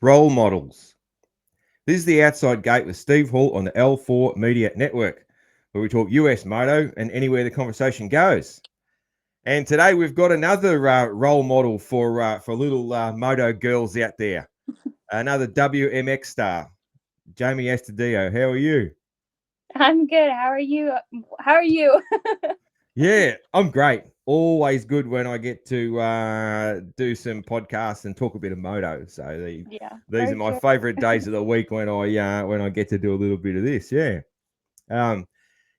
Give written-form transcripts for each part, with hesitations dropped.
Role models. This is the Outside Gate with Steve Hall on the L4 Media Network, where we talk US moto and anywhere the conversation goes. And today we've got another role model for little moto girls out there. Another WMX star, Jamie Astudillo. How are you? I'm good. How are you? How are you? Yeah, I'm great. Always good when I get to do some podcasts and talk a bit of moto. So Yeah, these for are my sure. favourite days of the week when I get to do a little bit of this. Yeah. Um,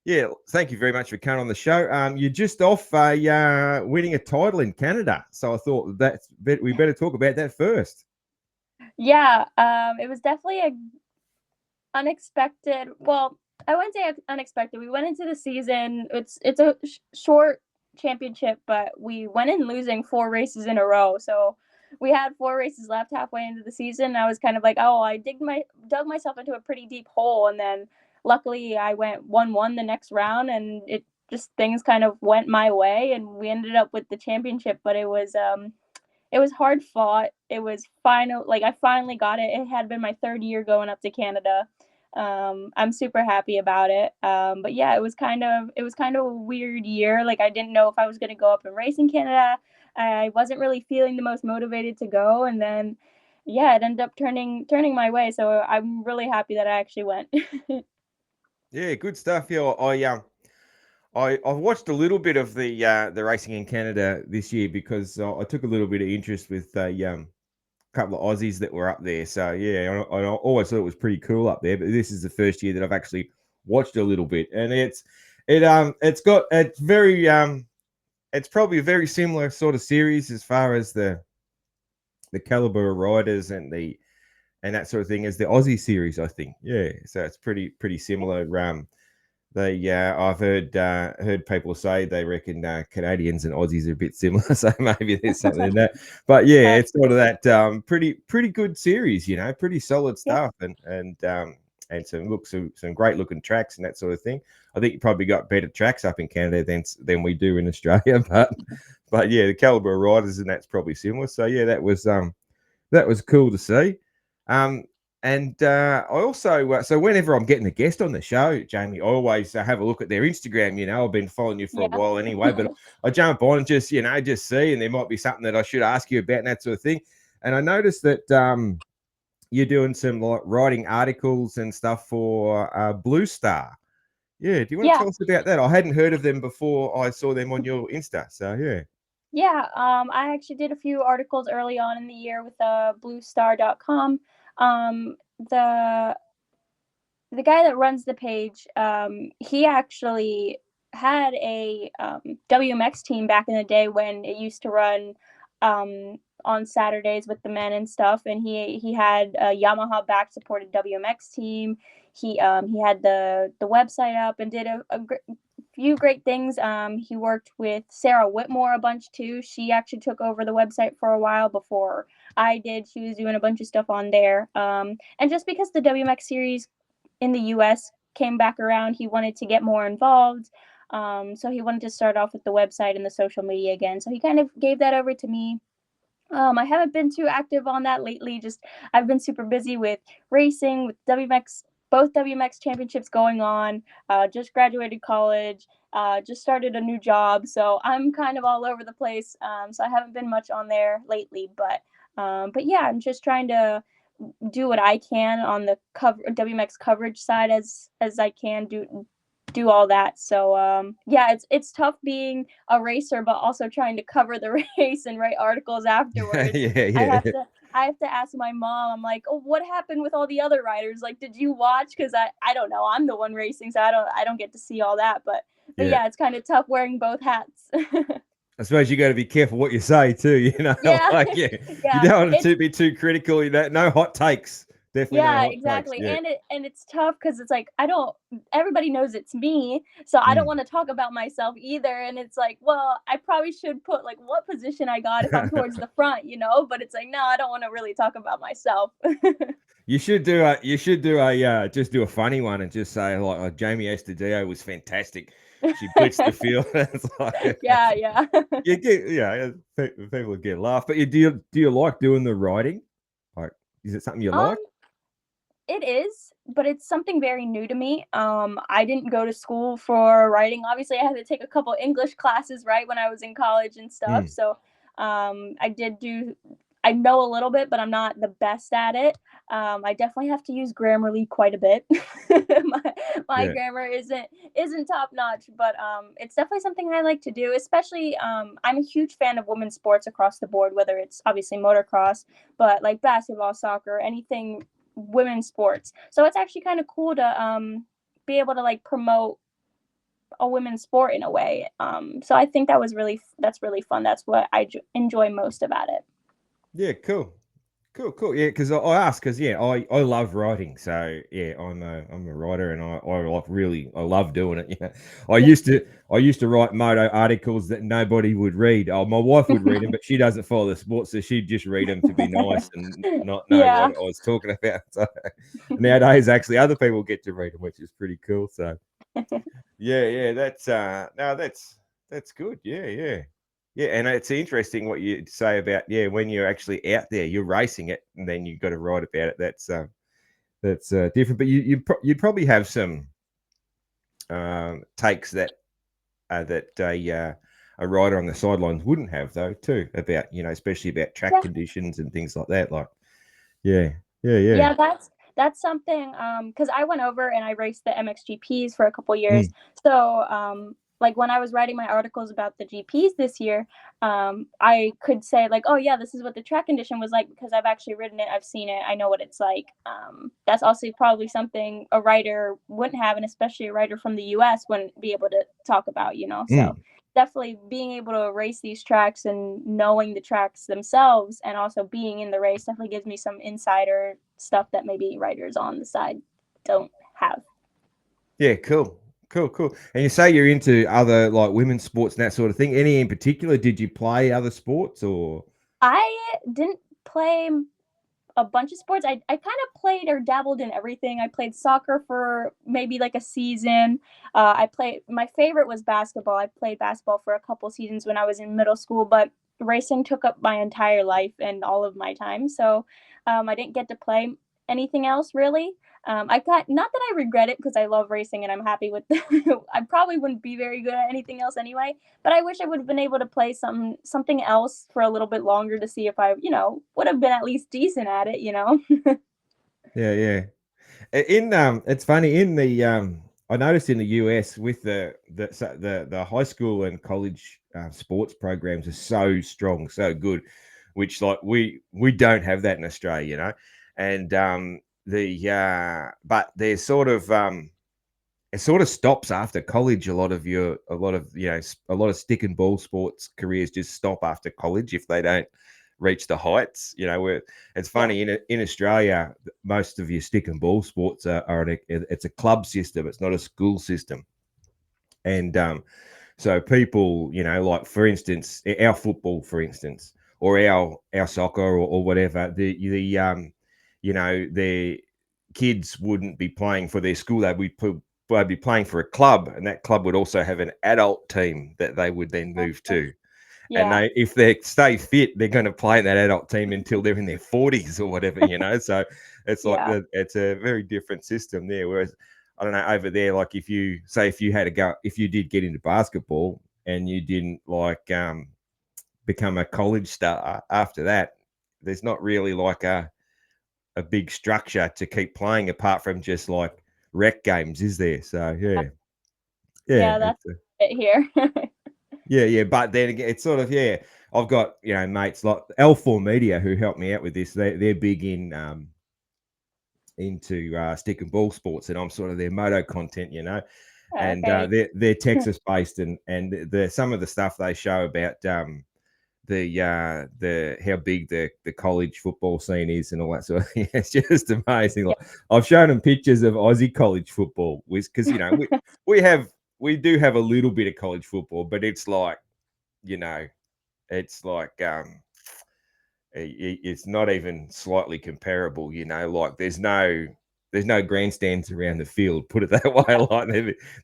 yeah. Thank you very much for coming on the show. You're just off winning a title in Canada, so I thought we better talk about that first. Yeah, it was definitely a unexpected. Well, I wouldn't say unexpected. We went into the season. It's a short championship, but we went in losing 4 races in a row. So we had 4 races left halfway into the season. I was kind of like, oh, I dug myself into a pretty deep hole, and then luckily I went 1-1 the next round, and it just things kind of went my way, and we ended up with the championship. But it was hard fought. It was final. Like I finally got it. It had been my third year going up to Canada. I'm super happy about it. But yeah, it was kind of a weird year. Like I didn't know if I was going to go up and race in Canada. I wasn't really feeling the most motivated to go, and then yeah, it ended up turning my way. So I'm really happy that I actually went. Yeah, good stuff. Yeah, I've watched a little bit of the racing in Canada this year because I took a little bit of interest with couple of Aussies that were up there. So yeah, I always thought it was pretty cool up there. But this is the first year that I've actually watched a little bit, and it's probably a very similar sort of series as far as the caliber of riders and that sort of thing as the Aussie series, I think. Yeah, so it's pretty similar. I've heard people say they reckon Canadians and Aussies are a bit similar, so maybe there's something in that. But yeah, it's sort of that pretty good series, pretty solid Yeah. stuff, and some great looking tracks and that sort of thing. I think you probably got better tracks up in Canada than we do in Australia, but yeah, the caliber of riders and that's probably similar. So yeah, that was cool to see. Um, and I also, so whenever I'm getting a guest on the show, Jamie, I always have a look at their Instagram. I've been following you for a Yeah. while anyway, but I jump on and just see, and there might be something that I should ask you about and that sort of thing. And I noticed that you're doing some like writing articles and stuff for Blue Star. Yeah, do you want to Yeah. tell us about that? I hadn't heard of them before I saw them on your Insta. So yeah. Yeah, I actually did a few articles early on in the year with bluestar.com. The guy that runs the page, he actually had a WMX team back in the day when it used to run on Saturdays with the men and stuff, and he had a Yamaha back supported WMX team. He had the website up and did a few great things. He worked with Sarah Whitmore a bunch too. She actually took over the website for a while before I did. She was doing a bunch of stuff on there. And just because the WMX series in the US came back around, he wanted to get more involved. So he wanted to start off with the website and the social media again. So he kind of gave that over to me. I haven't been too active on that lately. Just I've been super busy with racing, with WMX, both WMX championships going on. Just graduated college. Just started a new job, so I'm kind of all over the place. So I haven't been much on there lately, but yeah, I'm just trying to do what I can on the WMX coverage side as I can do all that. So yeah, it's tough being a racer, but also trying to cover the race and write articles afterwards. Yeah, I yeah. have to I have to ask my mom. I'm like, oh, what happened with all the other riders? Like, did you watch? Because I don't know. I'm the one racing, so I don't get to see all that. But Yeah. yeah, it's kind of tough wearing both hats. I suppose you got to be careful what you say too. Yeah, Like you yeah. don't want It's to be too critical. No hot takes. Definitely no Yeah, hot takes. exactly. Yeah. And it's tough because it's like I don't everybody knows it's me, so I don't Mm. want to talk about myself either. And it's like, well, I probably should put like what position I got if I'm towards the front. But it's like, no, I don't want to really talk about myself. You should do a just do a funny one and just say like Jamie Estudillo was fantastic. She blitzed the field. It's like Yeah, yeah. you get people get laugh. But do you like doing the writing? Like Is it something you Um, like? it is, but it's something very new to me. I didn't go to school for writing. Obviously, I had to take a couple English classes, right, when I was in college and stuff. Mm, So, I did do. I know a little bit, but I'm not the best at it. I definitely have to use Grammarly quite a bit. my yeah. grammar isn't top notch, but it's definitely something I like to do. Especially, I'm a huge fan of women's sports across the board, whether it's obviously motocross, but like basketball, soccer, anything women's sports. So it's actually kind of cool to be able to like promote a women's sport in a way. So I think that's really fun. That's what I enjoy most about it. Yeah, cool. Cool. Yeah, because I asked because yeah, I love writing. So yeah, I'm a writer, and I like really I love doing it. Yeah, Yeah. I used to write moto articles that nobody would read. Oh, my wife would read them, but she doesn't follow the sport, so she'd just read them to be nice and not know what Yeah. I was talking about. So nowadays, actually, other people get to read them, which is pretty cool. So yeah, that's no, that's good. Yeah, and it's interesting what you say about yeah when you're actually out there, you're racing it, and then you've got to write about it. That's different. But you'd probably have some takes that a rider on the sidelines wouldn't have though too about especially about track Yeah. conditions and things like that. Like yeah, yeah. Yeah, that's something because I went over and I raced the MXGPs for a couple years. Mm, So like when I was writing my articles about the GPs this year, I could say like, oh yeah, this is what the track condition was like because I've actually ridden it, I've seen it, I know what it's like. That's also probably something a writer wouldn't have, and especially a writer from the US wouldn't be able to talk about, you know. So mm. definitely being able to race these tracks and knowing the tracks themselves and also being in the race definitely gives me some insider stuff that maybe writers on the side don't have. Yeah, cool. And you say you're into other like women's sports and that sort of thing. Any in particular? Did you play other sports or? I didn't play a bunch of sports. I kind of played or dabbled in everything. I played soccer for maybe like a season. My favorite was basketball. I played basketball for a couple seasons when I was in middle school, but racing took up my entire life and all of my time. So I didn't get to play anything else really. I got not that I regret it because I love racing and I'm happy with. I probably wouldn't be very good at anything else anyway, but I wish I would have been able to play something else for a little bit longer to see if I, would have been at least decent at it, you know. Yeah. In it's funny in the I noticed in the US with the high school and college sports programs are so strong, so good, which like we don't have that in Australia, and the but they're sort of it sort of stops after college. A lot of stick and ball sports careers just stop after college if they don't reach the heights. Where it's Yeah. funny in Australia, most of your stick and ball sports it's a club system. It's not a school system, and so people, like for instance, our football, for instance, or our soccer or whatever, their kids wouldn't be playing for their school. They'd be playing for a club, and that club would also have an adult team that they would then move to. And Yeah. if they stay fit, they're going to play in that adult team until they're in their 40s or whatever. So it's like Yeah. it's a very different system there. Whereas I don't know over there, like if you had to go, if you did get into basketball and you didn't like become a college star after that, there's not really like a big structure to keep playing apart from just like rec games, is there? So yeah, Yeah, that's it here. yeah. But then again, it's sort of yeah. I've got mates like L4 Media who helped me out with this. They're big into stick and ball sports, and I'm sort of their moto content. And Okay. they're Texas based, and some of the stuff they show about the how big the college football scene is and all that sort of thing. It's just amazing. Yeah. Like I've shown them pictures of Aussie college football, because we do have a little bit of college football, but it's like you know it's like it's not even slightly comparable. Like there's no grandstands around the field. Put it that way. Like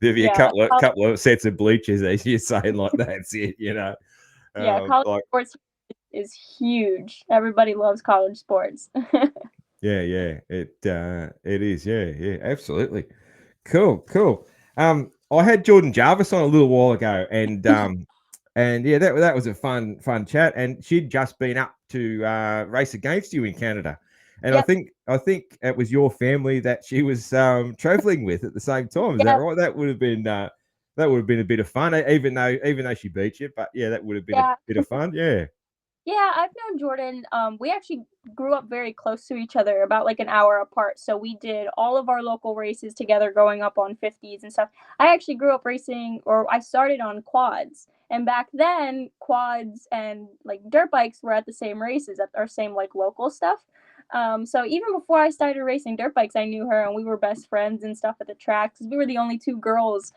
there'd be a Yeah. couple of sets of bleachers, as you're saying. Like that's it. Yeah, college Like sports is huge. Everybody loves college sports. Yeah. It is. Yeah. Absolutely. Cool. I had Jordan Jarvis on a little while ago, and yeah, that was a fun chat. And she'd just been up to race against you in Canada, and Yep. I think it was your family that she was traveling with at the same time. Is that Yeah. right? That would have been a bit of fun, even though she beat you. But yeah, that would have been a Yeah. bit of fun. Yeah. Yeah, I've known Jordan. We actually grew up very close to each other, about like an hour apart. So we did all of our local races together growing up on 50s and stuff. I actually grew up racing, or I started on quads. And back then, quads and like dirt bikes were at the same races, at our same like local stuff. So even before I started racing dirt bikes, I knew her and we were best friends and stuff at the track because we were the only two girls.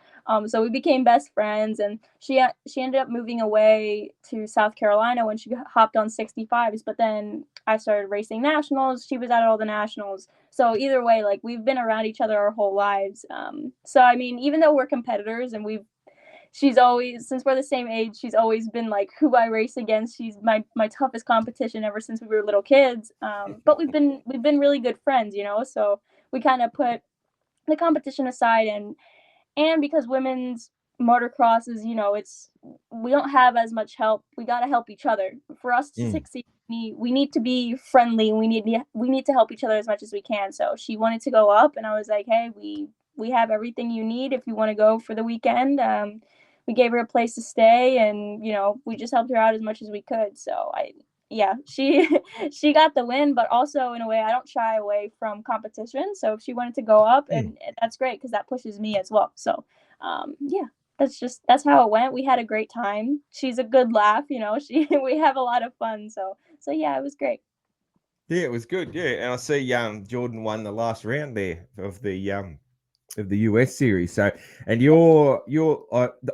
So we became best friends, and she ended up moving away to South Carolina when she hopped on 65s. But then I started racing nationals. She was at all the nationals. So either way, like we've been around each other our whole lives. So I mean, even though we're competitors and she's always, since we're the same age, she's always been like who I race against. She's my toughest competition ever since we were little kids. But we've been really good friends, you know. So we kind of put the competition aside, and because women's motocross is, you know, it's, we don't have as much help. We got to help each other for us to Mm. succeed. We need to be friendly. We need to help each other as much as we can. So she wanted to go up, and I was like, hey, we have everything you need if you want to go for the weekend. We gave her a place to stay, and you know, we just helped her out as much as we could. So yeah, she she got the win, but also in a way I don't shy away from competition. So if she wanted to go up, Mm. and that's great because that pushes me as well. So yeah, that's how it went. We had a great time. She's a good laugh, you know. She we have a lot of fun. So yeah, it was great. Yeah, it was good. Yeah, and I see Jordan won the last round there of the US series. So, and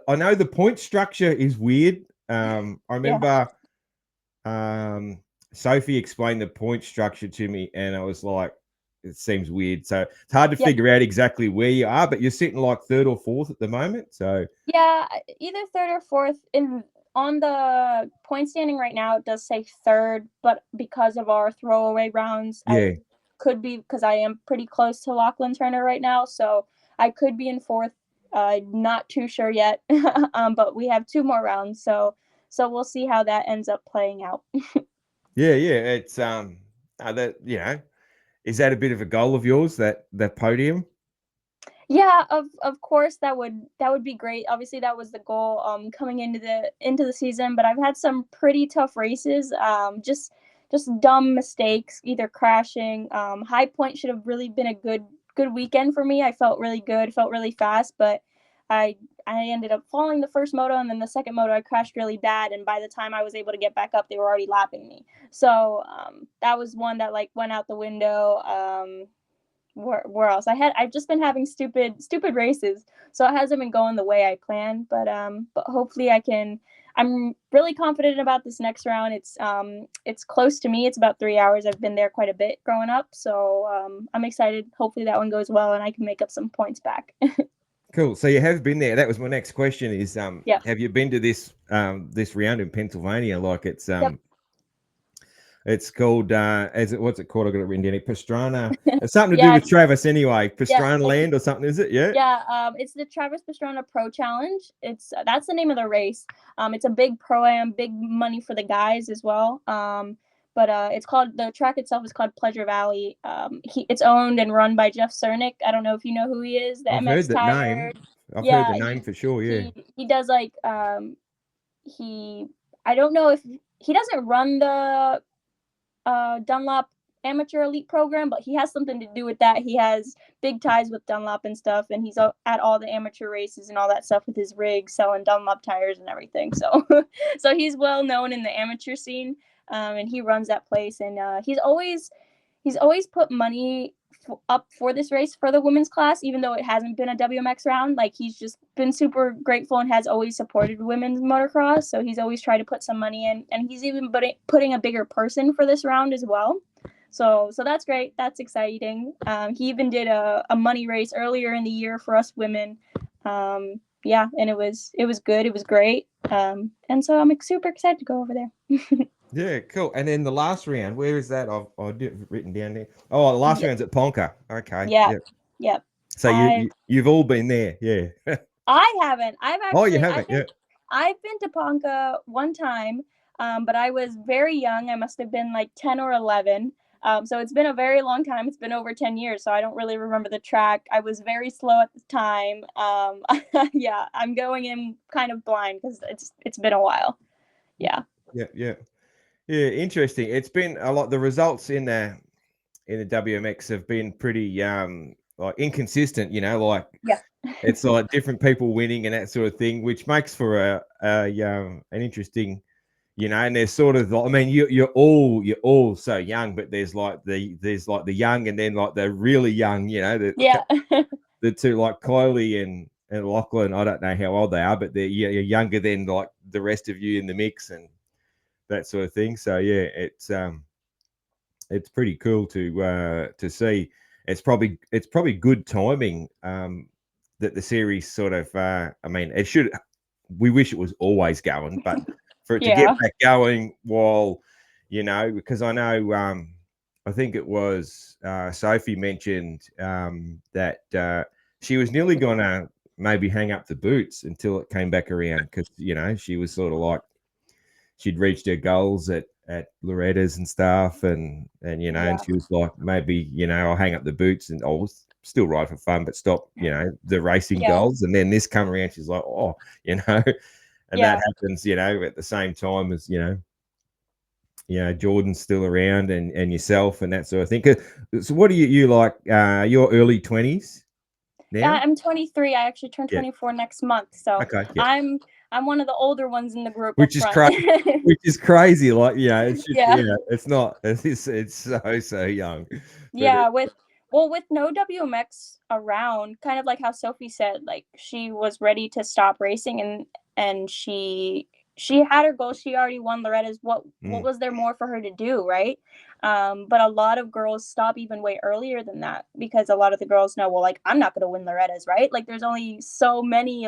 I know the point structure is weird. I Yeah. remember um Sophie explained the point structure to me, and I was like, it seems weird. So it's hard to Yep. figure out exactly where you are, but you're sitting like third or fourth at the moment. So Yeah, either third or fourth. In On the point standing right now, it does say third, but because of our throwaway rounds, I yeah, could be, because I am pretty close to Lachlan Turner right now, so I could be in fourth. Not too sure yet, but we have two more rounds, so we'll see how that ends up playing out. yeah. It's that is that a bit of a goal of yours, that podium? Yeah, of course that would be great. Obviously that was the goal coming into the season, but I've had some pretty tough races. Just dumb mistakes, either crashing. High Point should have really been a good weekend for me. I felt really good, felt really fast, but I I ended up falling the first moto, and then the second moto I crashed really bad, and by the time I was able to get back up, they were already lapping me. So that was one that like went out the window. Where else I've just been having stupid races, so it hasn't been going the way I planned, but hopefully I'm really confident about this next round. It's close to me. It's about 3 hours. I've been there quite a bit growing up, so I'm excited. Hopefully that one goes well and I can make up some points back. Cool. So you have been there. That was my next question is Yeah. have you been to this round in Pennsylvania? Like Yep. it's called what's it called? I got it written down here. Pastrana. It's something to do Yeah. with Travis anyway. Yeah. Pastrana Land or something, is it? Yeah. Yeah, it's the Travis Pastrana Pro Challenge. It's That's the name of the race. It's a big pro-am, big money for the guys as well. But it's called, the track itself is called Pleasure Valley. It's owned and run by Jeff Cernick. I don't know if you know who he is. The I've heard MX that Tire. name. I've heard the Yeah, name for sure, yeah. he does like he I don't know if he doesn't run the Dunlop Amateur Elite program, but he has something to do with that. He has big ties with Dunlop and stuff, and he's at all the amateur races and all that stuff with his rig, selling Dunlop tires and everything. So, so he's well known in the amateur scene, and he runs that place. And he's always put money up for this race for the women's class, even though it hasn't been a WMX round. Like, he's just been super grateful and has always supported women's motocross. So he's always tried to put some money in, and he's even putting a bigger person for this round as well. So that's great. That's exciting. He even did a money race earlier in the year for us women. Yeah, and it was good. It was great. And so I'm super excited to go over there. Yeah, cool. And then the last round, where is that? I've written down there. Oh, the last Yep. round's at Ponca. Okay. Yep. Yeah. Yep. So I you've all been there. Yeah. I haven't. I've Oh, you actually haven't. Yeah. I've been to Ponca one time, but I was very young. I must have been like 10 or 11. So it's been a very long time. It's been over 10 years, so I don't really remember the track. I was very slow at the time. Yeah, I'm going in kind of blind because it's been a while. Yeah. Yeah. Yeah. Yeah. Interesting. It's been a lot. The results in the WMX have been pretty like inconsistent. Like Yeah. it's like different people winning and that sort of thing, which makes for an interesting. And there's sort of I mean, you're all so young, but there's like the young and then like the really young, Yeah. the two like Kylie and Lachlan. I don't know how old they are, but you're younger than like the rest of you in the mix and that sort of thing. So yeah, it's pretty cool to see. It's probably good timing that the series sort of. I mean, it should. We wish it was always going, but for it to get Yeah. back going while, because I know, I think it was Sophie mentioned that she was nearly gonna maybe hang up the boots until it came back around because she was sort of like she'd reached her goals at Loretta's and stuff, and Yeah. she was like, maybe I'll hang up the boots and I'll still ride for fun, but stop the racing Yeah. goals. And then this come around, she's like, oh, and that Yeah. happens, at the same time as Jordan's still around and yourself and that sort of thing. So, what do you like? Your early 20s Yeah, now? I'm 23. I actually turn Yeah. 24 next month. So Okay. Yeah. I'm one of the older ones in the group up Which is front. crazy. Which is crazy. Like, it's just, Yeah. it's not. It's so young. But Yeah, with no WMX around, kind of like how Sophie said, like she was ready to stop racing and she had her goal. She already won Loretta's. What was there more for her to do, right? But a lot of girls stop even way earlier than that because a lot of the girls know, well, like I'm not gonna win Loretta's, right? Like there's only so many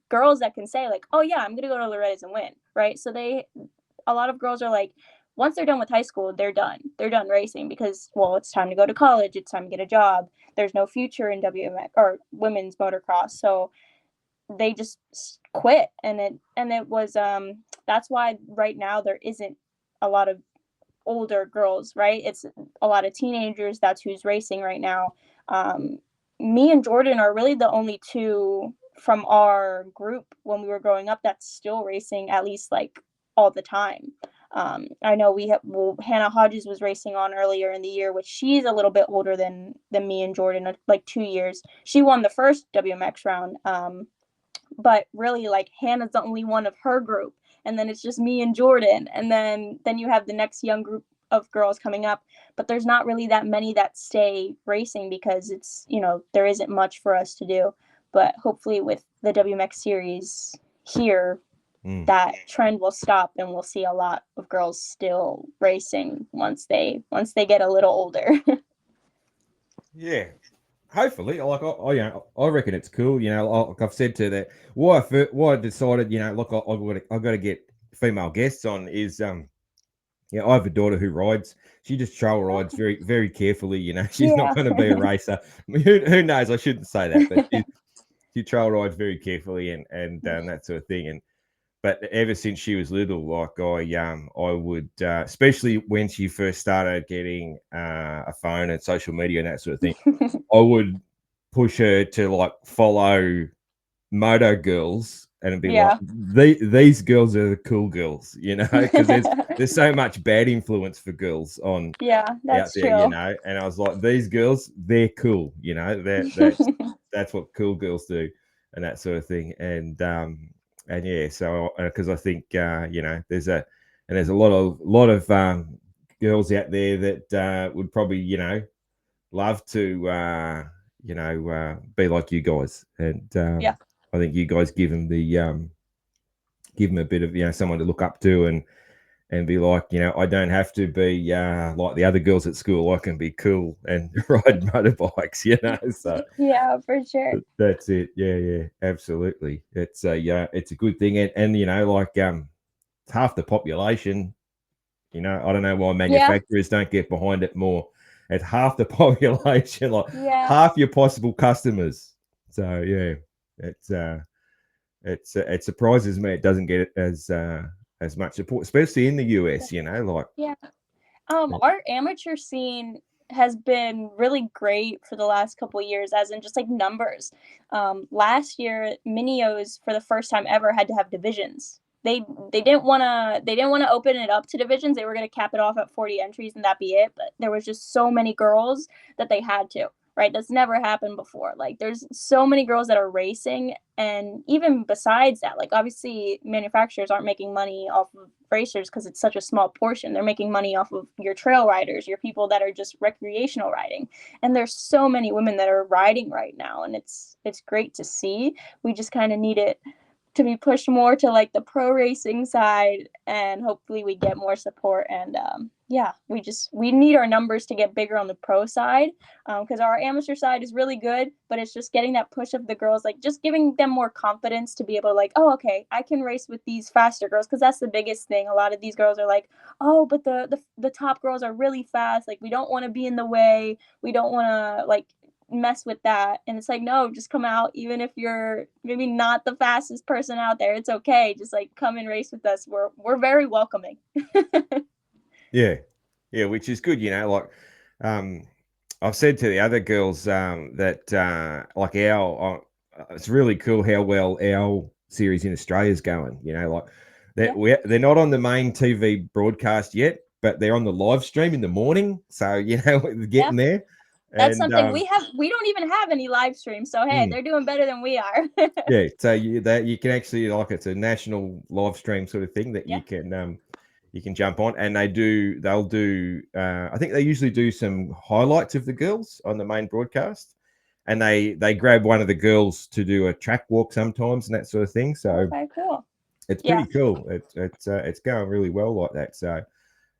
girls that can say like, oh yeah, I'm gonna go to Loretta's and win, right? So a lot of girls are like, once they're done with high school, they're done. They're done racing because, well, it's time to go to college. It's time to get a job. There's no future in WMX or women's motocross. So they just quit. And it was, that's why right now there isn't a lot of older girls, right? It's a lot of teenagers. That's who's racing right now. Um, Me and Jordan are really the only two from our group when we were growing up that's still racing, at least like all the time. I know Hannah Hodges was racing on earlier in the year, which she's a little bit older than me and Jordan, like 2 years. She won the first WMX round, but really like Hannah's the only one of her group, and then it's just me and Jordan, and then you have the next young group of girls coming up, but there's not really that many that stay racing because it's there isn't much for us to do. But hopefully with the WMX series here, that trend will stop and we'll see a lot of girls still racing once they get a little older. yeah, hopefully, like I reckon it's cool. Like I've said to that. Why I decided, look, I got to get female guests on is I have a daughter who rides. She just trail rides very, very carefully. She's not Yeah. going to be a racer. I mean, who knows? I shouldn't say that, but she trail rides very carefully and that sort of thing. But ever since she was little, like I would, especially when she first started getting a phone and social media and that sort of thing, I would push her to like follow moto girls and be like, Yeah. these girls are the cool girls, because there's so much bad influence for girls on Yeah, out that's there, true. and I was like, these girls, they're cool, that's what cool girls do and that sort of thing. And yeah, so because I think there's a lot of girls out there that would probably love to be like you guys, and Yeah. I think you guys give them a bit of someone to look up to and be like, I don't have to be like the other girls at school. I can be cool and ride motorbikes, So Yeah, for sure. that's it. Yeah, absolutely. It's a good thing, and like half the population You know, I don't know why Yeah. manufacturers don't get behind it more. At half the population, like Yeah. half your possible customers. So yeah, it surprises me it doesn't get as much support, especially in the US. You know, like Yeah. Our amateur scene has been really great for the last couple years, as in just like numbers. Last year, Minios for the first time ever had to have divisions. They didn't want to open it up to divisions. They were going to cap it off at 40 entries and that be it. But there was just so many girls that they had to. Right, that's never happened before. Like, there's so many girls that are racing, and even besides that, like obviously manufacturers aren't making money off of racers because it's such a small portion. They're making money off of your trail riders, your people that are just recreational riding. And there's so many women that are riding right now, and it's great to see. We just kind of need it to be pushed more to like the pro racing side, and hopefully we get more support. And yeah, we need our numbers to get bigger on the pro side, because our amateur side is really good, but it's just getting that push of the girls, like just giving them more confidence to be able to like, oh, okay, I can race with these faster girls, because that's the biggest thing. A lot of these girls are like, oh, but the top girls are really fast, like we don't want to be in the way, we don't want to like mess with that. And it's like, no, just come out. Even if you're maybe not the fastest person out there, it's okay, just like come and race with us. We're very welcoming. yeah, yeah, which is good. You know, like I've said to the other girls that like it's really cool how well our series in Australia is going. You know, like they're not on the main TV broadcast yet, but they're on the live stream in the morning. So you know, we're getting there. That's And something we don't even have any live streams, so hey, they're doing better than we are. yeah, so you can actually, like, it's a national live stream sort of thing that Yeah. you can jump on, and they'll do I think they usually do some highlights of the girls on the main broadcast, and they grab one of the girls to do a track walk sometimes and that sort of thing. So Okay, cool. it's pretty cool. It's going really well like that. So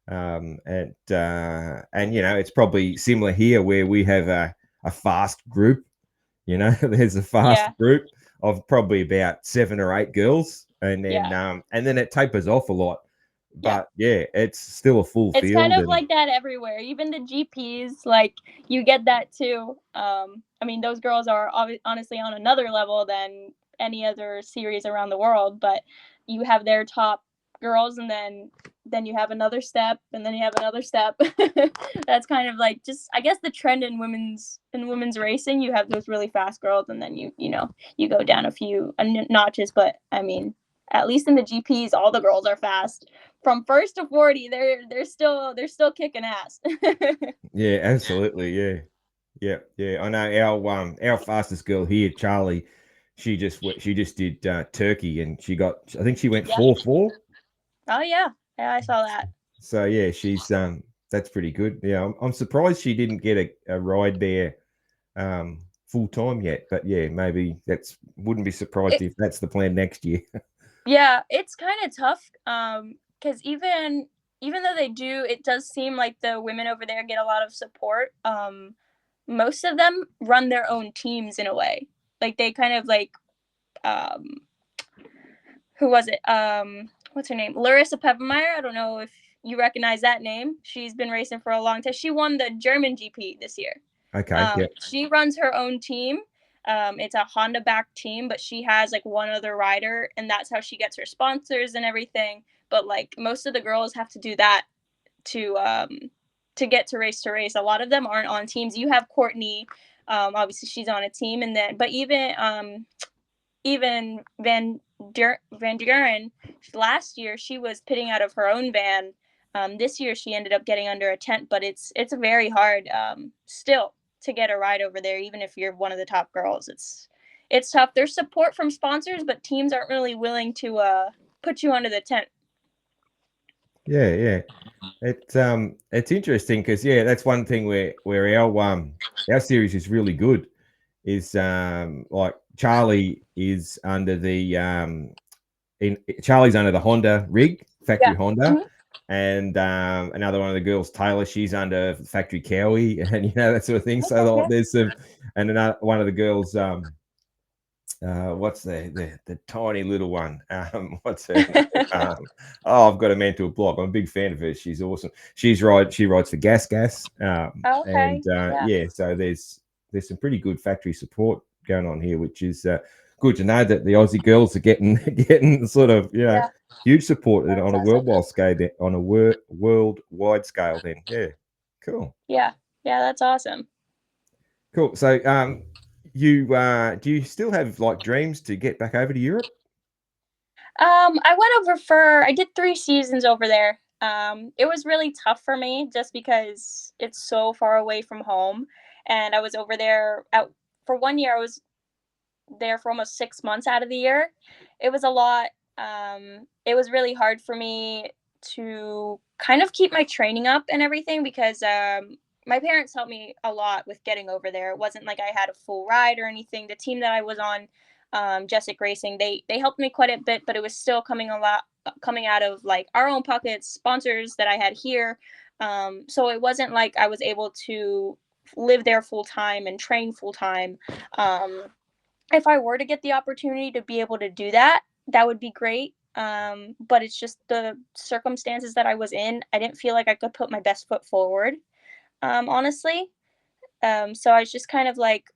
and you know, it's probably similar here where we have a fast group. You know, there's a fast group of probably about 7 or 8 girls, and then it tapers off a lot. But yeah, it's still a full it's field. kind of like that everywhere. Even the GPs, like you get that too. I mean, those girls are honestly on another level than any other series around the world, but you have their top girls, and then you have another step, and then you have another step. That's kind of like, just I guess, the trend in women's racing. You have those really fast girls, and then you go down a few notches. But I mean, at least in the GPs, all the girls are fast. From first to 40, they're still kicking ass. Yeah, absolutely. Yeah. I know our fastest girl here, Charlie. She just did Turkey, and I think she went 4-4. Oh yeah, I saw that. So yeah, she's that's pretty good. Yeah, I'm surprised she didn't get a ride there full time yet. But yeah, maybe wouldn't be surprised if that's the plan next year. Yeah, it's kind of tough because even though they do, it does seem like the women over there get a lot of support. Most of them run their own teams in a way. Like they kind of like um, who was it? What's her name? Larissa Peppermeyer. I don't know if you recognize that name. She's been racing for a long time. She won the German GP this year. Okay. She runs her own team. It's a Honda backed team, but she has like one other rider, and that's how she gets her sponsors and everything. But like most of the girls have to do that to get to race. A lot of them aren't on teams. You have Courtney, obviously she's on a team, and then but even Van Duren, last year she was pitting out of her own van. This year she ended up getting under a tent, but it's very hard still to get a ride over there, even if you're one of the top girls. It's tough. There's support from sponsors, but teams aren't really willing to put you under the tent. Yeah. It's interesting because that's one thing where our series is really good. Is like Charlie is under Charlie's under the Honda rig, factory Honda. Mm-hmm. And another one of the girls, Taylor, she's under factory Cowie, and that sort of thing. So there's some, and another one of the girls, what's the tiny little one? What's her name? I've got a mental block. I'm a big fan of her. She's awesome. She rides for Gas. And Okay. Yeah. yeah, so there's some pretty good factory support going on here, which is good to know that the Aussie girls are getting getting sort of Yeah. huge support That's on a awesome. worldwide scale. Worldwide scale. Then yeah, cool. Yeah. Yeah. That's awesome. Cool. So, you do you still have like dreams to get back over to Europe? I went over I did 3 seasons over there. It was really tough for me just because it's so far away from home. And I was over there for 1 year. I was there for almost 6 months out of the year. It was a lot. It was really hard for me to kind of keep my training up and everything because my parents helped me a lot with getting over there. It wasn't like I had a full ride or anything. The team that I was on, Jessic Racing, they helped me quite a bit, but it was still coming out of like our own pockets, sponsors that I had here. So it wasn't like I was able to live there full time and train full time. Um, if I were to get the opportunity to be able to do that, that would be great. But it's just the circumstances that I was in. I didn't feel like I could put my best foot forward, honestly. So I was just kind of like,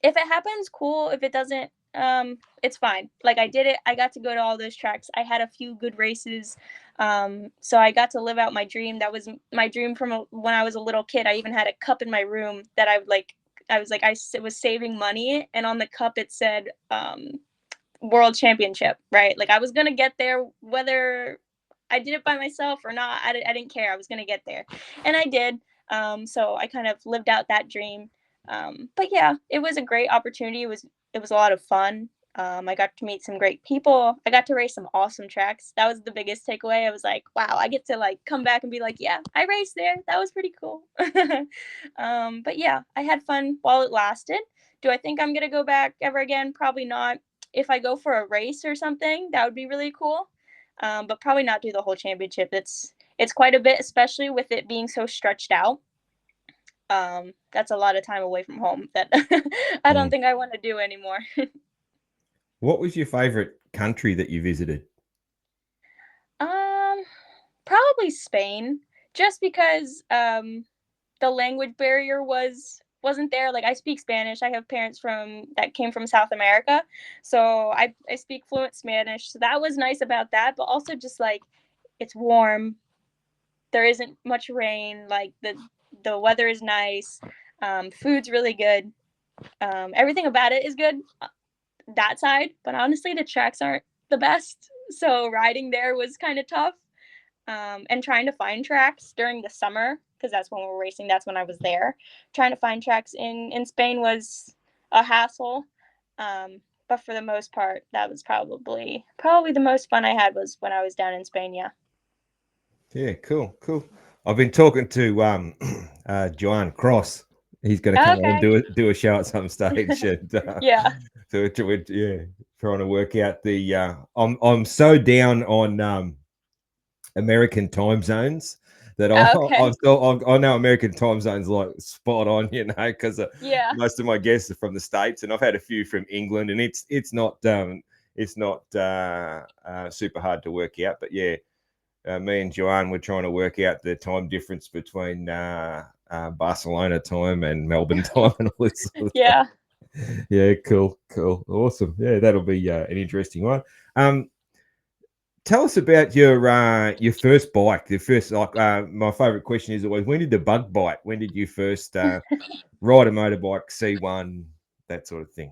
if it happens, cool. If it doesn't, it's fine. Like I did it. I got to go to all those tracks. I had a few good races. So I got to live out my dream. That was my dream from when I was a little kid. I even had a cup in my room that I would like. I was like, was saving money, and on the cup it said world championship, right? Like I was gonna get there, whether I did it by myself or not. I didn't care. I was gonna get there, and I did. So I kind of lived out that dream. But yeah, it was a great opportunity. It was a lot of fun. I got to meet some great people. I got to race some awesome tracks. That was the biggest takeaway. I was like, wow, I get to like come back and be like, yeah, I raced there. That was pretty cool. But yeah, I had fun while it lasted. Do I think I'm gonna go back ever again? Probably not. If I go for a race or something, that would be really cool. But probably not do the whole championship. It's quite a bit, especially with it being so stretched out. That's a lot of time away from home that I don't Mm. think I want to do anymore. What was your favorite country that you visited? um, Probably Spain, just because the language barrier wasn't there. Like I speak Spanish. I have parents that came from South America, so I speak fluent Spanish. So that was nice about that. But also just like it's warm. There isn't much rain. Like the weather is nice. Food's really good. Everything about it is good. That side, but honestly, the tracks aren't the best. So riding there was kind of tough. And trying to find tracks during the summer because that's when we were racing. That's when I was there. Trying to find tracks in Spain was a hassle. But for the most part, that was probably the most fun I had was when I was down in Spain. Yeah. Yeah, cool. I've been talking to Joanne Cross. He's going to come on and Okay. do a show at some stage, and Yeah. so yeah, trying to work out the. I'm so down on American time zones that Okay. I know American time zones like spot on, because Yeah. most of my guests are from the States, and I've had a few from England, and it's not super hard to work out, but yeah. Me and Joanne were trying to work out the time difference between Barcelona time and Melbourne time and all this sort of stuff. Yeah. Yeah, cool, awesome. Yeah, that'll be an interesting one. Tell us about your first bike. The first, like, my favorite question is always, when did the bug bite? When did you first ride a motorbike, see one, that sort of thing?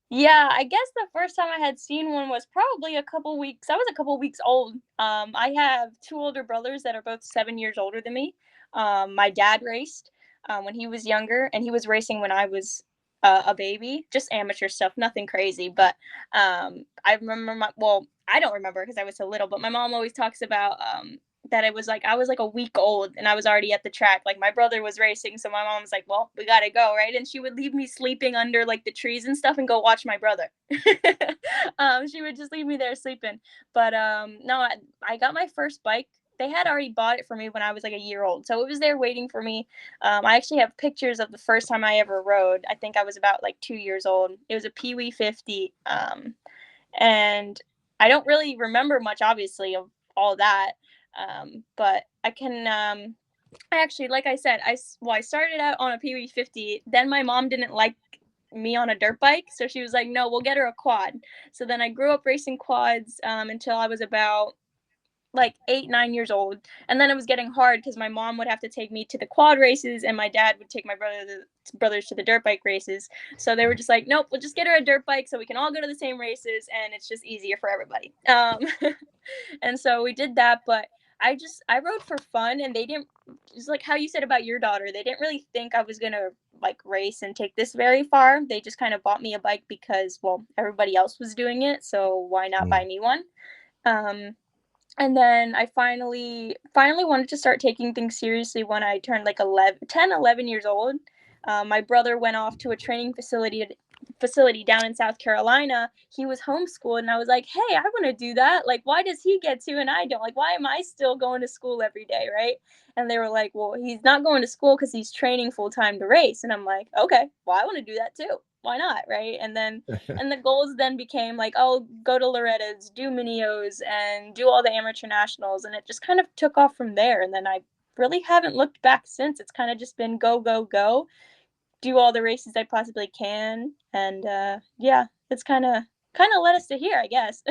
Yeah, I guess the first time I had seen one was probably a couple weeks. I was a couple weeks old. I have two older brothers that are both 7 years older than me. My dad raced when he was younger, and he was racing when I was a baby, just amateur stuff, nothing crazy. But I remember I don't remember because I was so little, but my mom always talks about that it was like I was like a week old and I was already at the track. Like my brother was racing, so my mom was like, "Well, we gotta go, right?" And she would leave me sleeping under like the trees and stuff and go watch my brother. She would just leave me there sleeping. But no, I got my first bike they had already bought it for me when I was like a year old, so it was there waiting for me. I actually have pictures of the first time I ever rode. I think I was about like 2 years old. It was a Pee Wee 50, and I don't really remember much, obviously, of all that, but I can. I actually, like I said, I started out on a Pee Wee 50. Then my mom didn't like me on a dirt bike, so she was like, "No, we'll get her a quad." So then I grew up racing quads until I was about like 8, 9 years old, and then it was getting hard because my mom would have to take me to the quad races, and my dad would take my brothers to the dirt bike races. So they were just like, "Nope, we'll just get her a dirt bike so we can all go to the same races, and it's just easier for everybody." And so we did that, but I rode for fun, and they didn't, just like how you said about your daughter, they didn't really think I was gonna like race and take this very far. They just kind of bought me a bike because, well, everybody else was doing it, so why not buy me one? Um, and then I finally wanted to start taking things seriously when I turned like 11 years old. My brother went off to a training facility down in South Carolina. He was homeschooled, and I was like, "Hey, I want to do that. Like, why does he get to and I don't? Like, why am I still going to school every day, right?" And they were like, "Well, he's not going to school because he's training full time to race." And I'm like, "Okay, well, I want to do that too. Why not, right?" And then and the goals then became like, "Oh, go to Loretta's, do Minios, and do all the amateur nationals," and it just kind of took off from there. And then I really haven't looked back since. It's kind of just been go, go, go, do all the races I possibly can, and yeah, it's kind of led us to here, I guess.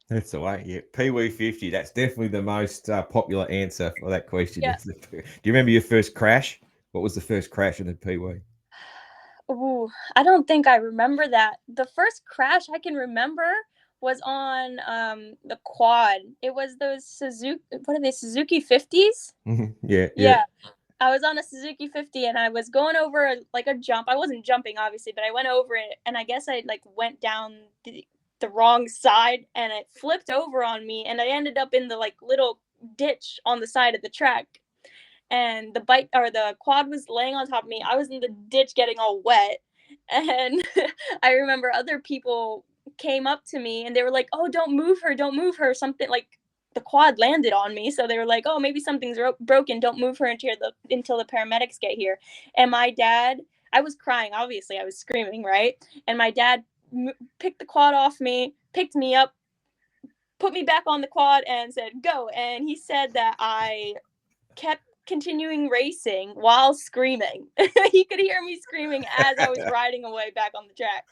That's the way. Yeah, Pee Wee 50. That's definitely the most popular answer for that question. Yeah. Do you remember your first crash? What was the first crash in the Pee Wee? Ooh, I don't think I remember that. The first crash I can remember was on the quad. It was those Suzuki, what are they, Suzuki 50s? Yeah, yeah. Yeah. I was on a Suzuki 50, and I was going over like a jump. I wasn't jumping, obviously, but I went over it, and I guess I like went down the wrong side, and it flipped over on me, and I ended up in the like little ditch on the side of the track. And the bike or the quad was laying on top of me. I was in the ditch getting all wet, and I remember other people came up to me, and they were like, "Oh, don't move her," something like the quad landed on me, so they were like, "Oh, maybe something's broken, don't move her until the paramedics get here." And my dad, I was crying, obviously I was screaming, right? And my dad picked the quad off me, picked me up, put me back on the quad, and said, "Go." And he said that I kept continuing racing while screaming. He could hear me screaming as I was riding away back on the track.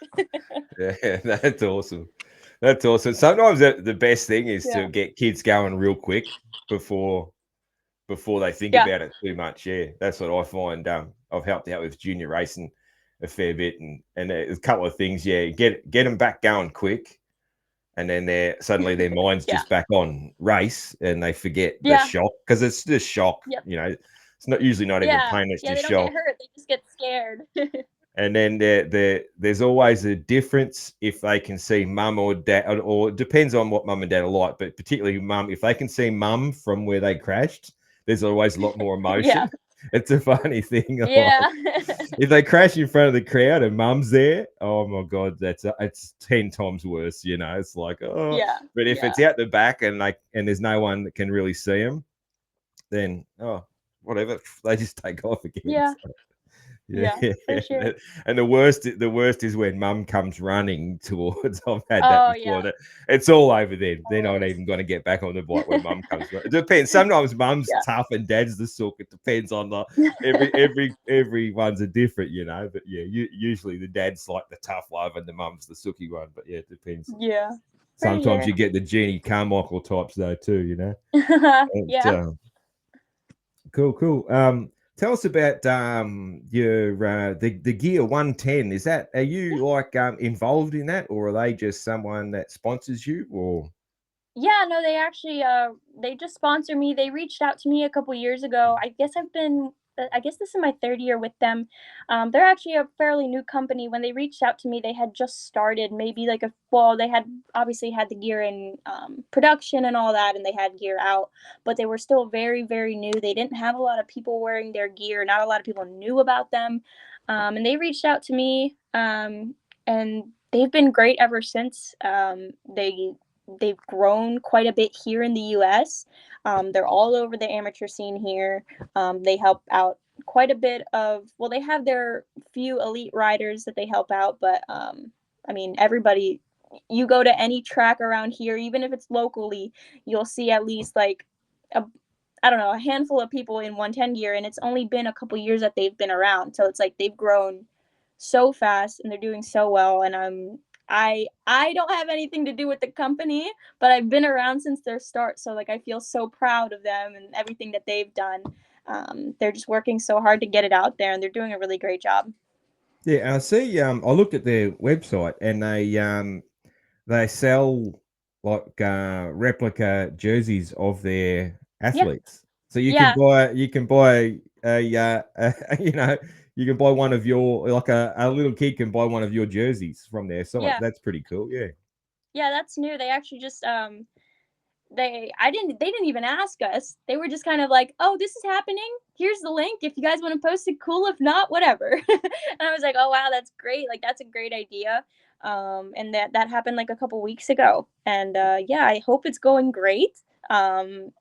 Yeah, that's awesome. That's awesome. Sometimes the best thing is Yeah. to get kids going real quick before they think Yeah. about it too much. Yeah, that's what I find. I've helped out with junior racing a fair bit, and there's a couple of things. Yeah, get them back going quick, and then suddenly their mind's Yeah. just back on race, and they forget the Yeah. shock because it's just shock. Yep. You know, it's not usually not even Yeah. pain; it's Yeah. They just don't get shock. hurt. They just get scared. And then there's always a difference if they can see mum or dad, or it depends on what mum and dad are like, but particularly mum, if they can see mum from where they crashed, there's always a lot more emotion. Yeah. It's a funny thing. Yeah. If they crash in front of the crowd and mum's there, oh my God, it's 10 times worse. You know, it's like, oh, Yeah. but if Yeah. it's out the back and there's no one that can really see them, then, oh, whatever, they just take off again. Yeah. So. Yeah, Yeah, for sure. and the worst is when mum comes running towards. I've had that Oh, before. yeah. That it's all over then. They're not Always. even going to get back on the bike when mum comes. It depends. Sometimes mum's Yeah. tough and dad's the sook. It depends on the everyone's a different, you know. But yeah, usually the dad's like the tough love and the mum's the sooky one. But yeah, it depends. Yeah. For Sometimes sure. you get the Jeannie Carmichael types though too, you know. And, Yeah. Cool. Tell us about your the Gear 110. Are you like involved in that, or are they just someone that sponsors you, or? Yeah, no, they actually they just sponsor me. They reached out to me a couple years ago. I guess this is my third year with them. They're actually a fairly new company. When they reached out to me, they had just started, maybe like they had obviously had the gear in production and all that, and they had gear out, but they were still very, very new. They didn't have a lot of people wearing their gear. Not a lot of people knew about them. And they reached out to me, and they've been great ever since. they've grown quite a bit here in the U.S. They're all over the amateur scene here. They help out quite a bit of, well, they have their few elite riders that they help out, but I mean, everybody, you go to any track around here, even if it's locally, you'll see at least like a, I don't know, a handful of people in 110 gear, and it's only been a couple years that they've been around. So it's like they've grown so fast and they're doing so well. And I don't have anything to do with the company, but I've been around since their start. So like I feel so proud of them and everything that they've done. They're just working so hard to get it out there, and they're doing a really great job. Yeah, I see. I looked at their website, and they sell like replica jerseys of their Yeah, athletes. So yeah, you can buy you know, you can buy one of your, like a little kid can buy one of your jerseys from their site. yeah, That's pretty cool. Yeah. yeah. That's new. They actually just they didn't even ask us. They were just kind of like, oh, this is happening, here's the link, if you guys want to post it, cool, if not, whatever. And I was like, oh wow, that's great, like that's a great idea. And that happened like a couple weeks ago, and yeah, I hope it's going great. And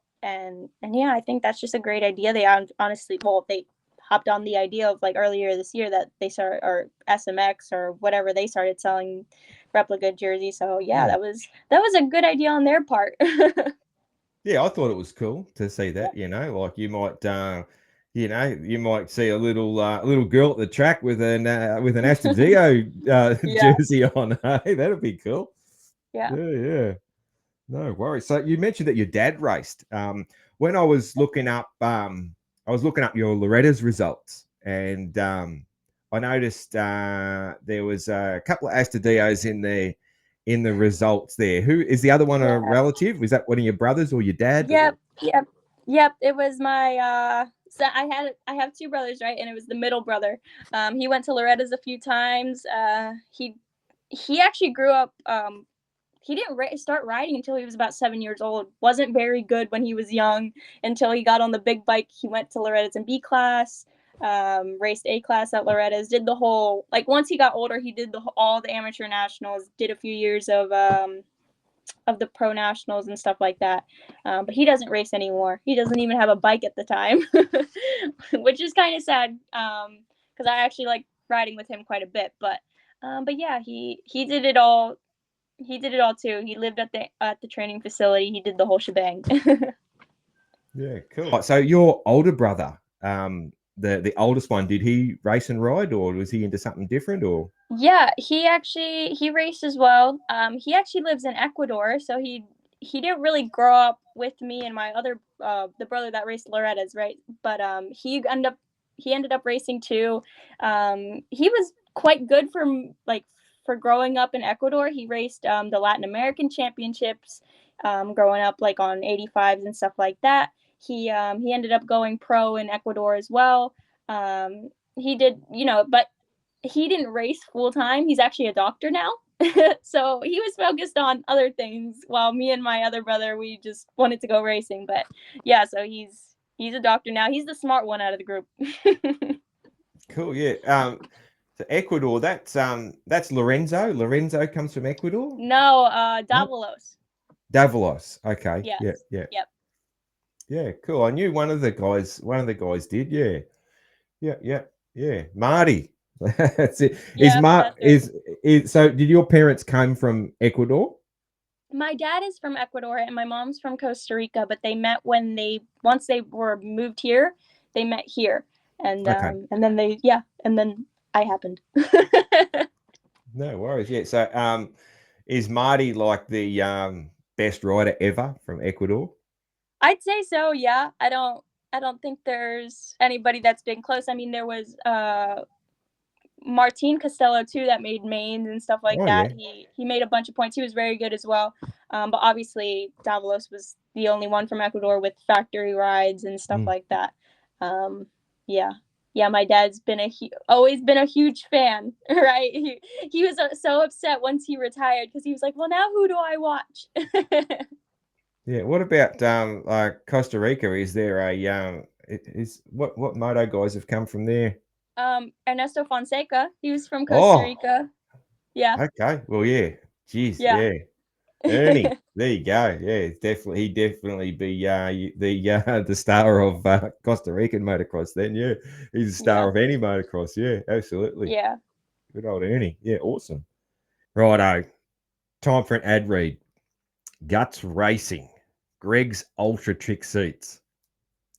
yeah, I think that's just a great idea. They honestly, well, they hopped on the idea of like earlier this year that they started, or SMX or whatever, they started selling replica jerseys. So yeah, Mm. that was a good idea on their part. Yeah, I thought it was cool to see that, like you might see a little girl at the track with an Astudillo Yeah, jersey on. Hey, that'd be cool. yeah, Yeah, yeah. No worries. So you mentioned that your dad raced. When I was looking up your Loretta's results, and I noticed there was a couple of Astudillos in the results there. Who is the other one? A yeah. relative? Was that one of your brothers or your dad? Or Yep, yep, yep. It was my so I have two brothers, right? And it was the middle brother. He went to Loretta's a few times. He actually grew up he didn't start riding until he was about 7 years old. Wasn't very good when he was young until he got on the big bike. He went to Loretta's in B class, raced A class at Loretta's. Did the whole, like, once he got older, he did all the amateur nationals. Did a few years of the pro nationals and stuff like that. But he doesn't race anymore. He doesn't even have a bike at the time, which is kind of sad because I actually like riding with him quite a bit. But yeah, he did it all. He did it all too. He lived at the training facility. He did the whole shebang. yeah, cool. Right, so your older brother, the oldest one, did he race and ride, or was he into something different? Or Yeah, he raced as well. He actually lives in Ecuador, so he didn't really grow up with me and my other the brother that raced Loretta's, right? But he ended up racing too. He was quite good for growing up in Ecuador. He raced the Latin American Championships, growing up like on 85s and stuff like that. He ended up going pro in Ecuador as well. He did, but he didn't race full time. He's actually a doctor now. So he was focused on other things while me and my other brother, we just wanted to go racing. But yeah, so he's a doctor now. He's the smart one out of the group. cool, yeah. So Ecuador, that's Lorenzo. Lorenzo comes from Ecuador. No, No? Davalos. Davalos. Okay. Yes. Yeah, yeah, Yep. yeah. Cool. I knew one of the guys. One of the guys did. Yeah, yeah, yeah, yeah. Marty. That's it. Yep, that's right. Is so? Did your parents come from Ecuador? My dad is from Ecuador and my mom's from Costa Rica, but they met once they were moved here, they met here. Okay. And then and then I happened. No worries. Yeah. So, is Marty like the best rider ever from Ecuador? I'd say so, yeah. I don't think there's anybody that's been close. I mean, there was Martin Costello too that made mains and stuff like Oh that. yeah. He made a bunch of points. He was very good as well. But obviously Davalos was the only one from Ecuador with factory rides and stuff Mm. like that. Um, yeah. Yeah, my dad's been always been a huge fan, right? He was so upset once he retired because he was like, "Well, now who do I watch?" Yeah. What about like Costa Rica? Is there a is what moto guys have come from there? Ernesto Fonseca, he was from Costa Oh, Rica. Yeah, okay. Well, yeah. Jeez. yeah. Yeah. Ernie, there you go. Yeah, it's definitely he definitely be the star of Costa Rican motocross. Then yeah, he's the star Yeah. of any motocross. Yeah, absolutely. Yeah. Good old Ernie. Yeah, awesome. Righto, time for an ad read. Guts Racing, Greg's Ultra Trick Seats.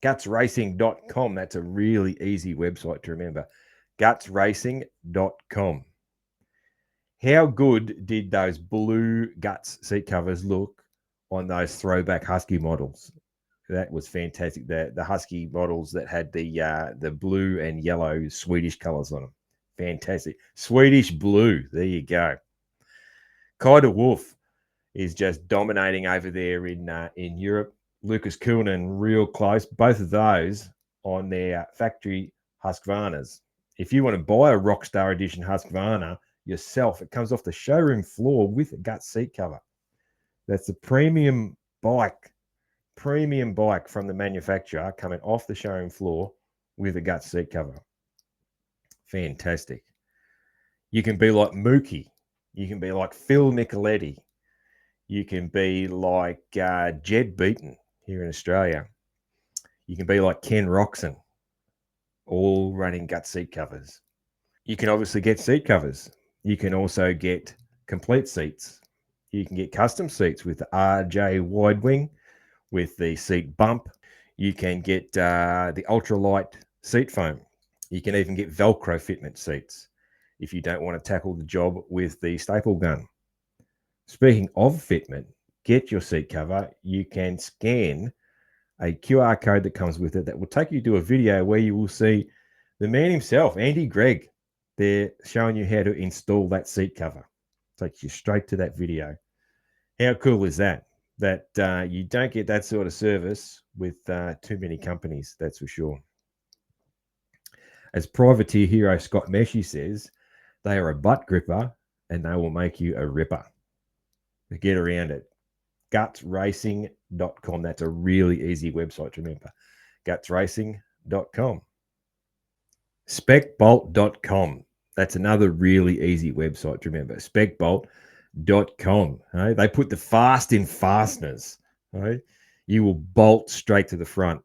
Gutsracing.com. That's a really easy website to remember. Gutsracing.com. How good did those blue Guts seat covers look on those throwback Husky models? That was fantastic. The Husky models that had the blue and yellow Swedish colours on them. Fantastic. Swedish blue. There you go. Kaiser Wolf is just dominating over there in Europe. Lucas Kuhnen real close. Both of those on their factory Husqvarnas. If you want to buy a Rockstar Edition Husqvarna yourself, it comes off the showroom floor with a Guts seat cover. That's the premium bike from the manufacturer coming off the showroom floor with a Guts seat cover. Fantastic. You can be like Mookie. You can be like Phil Nicoletti. You can be like Jed Beaton here in Australia. You can be like Ken Roxon, all running Guts seat covers. You can obviously get seat covers. You can also get complete seats. You can get custom seats with the RJ wide wing, with the seat bump. You can get the ultralight seat foam. You can even get Velcro fitment seats if you don't want to tackle the job with the staple gun. Speaking of fitment, get your seat cover. You can scan a QR code that comes with it that will take you to a video where you will see the man himself, Andy Gregg. They're showing you how to install that seat cover. Takes you straight to that video. How cool is that? That you don't get that sort of service with too many companies, that's for sure. As privateer hero Scott Meshy says, they are a butt gripper and they will make you a ripper. Get around it. Gutsracing.com. That's a really easy website to remember. Gutsracing.com. Specbolt.com. That's another really easy website to remember. Specbolt.com. Right? They put the fast in fasteners. Right? You will bolt straight to the front.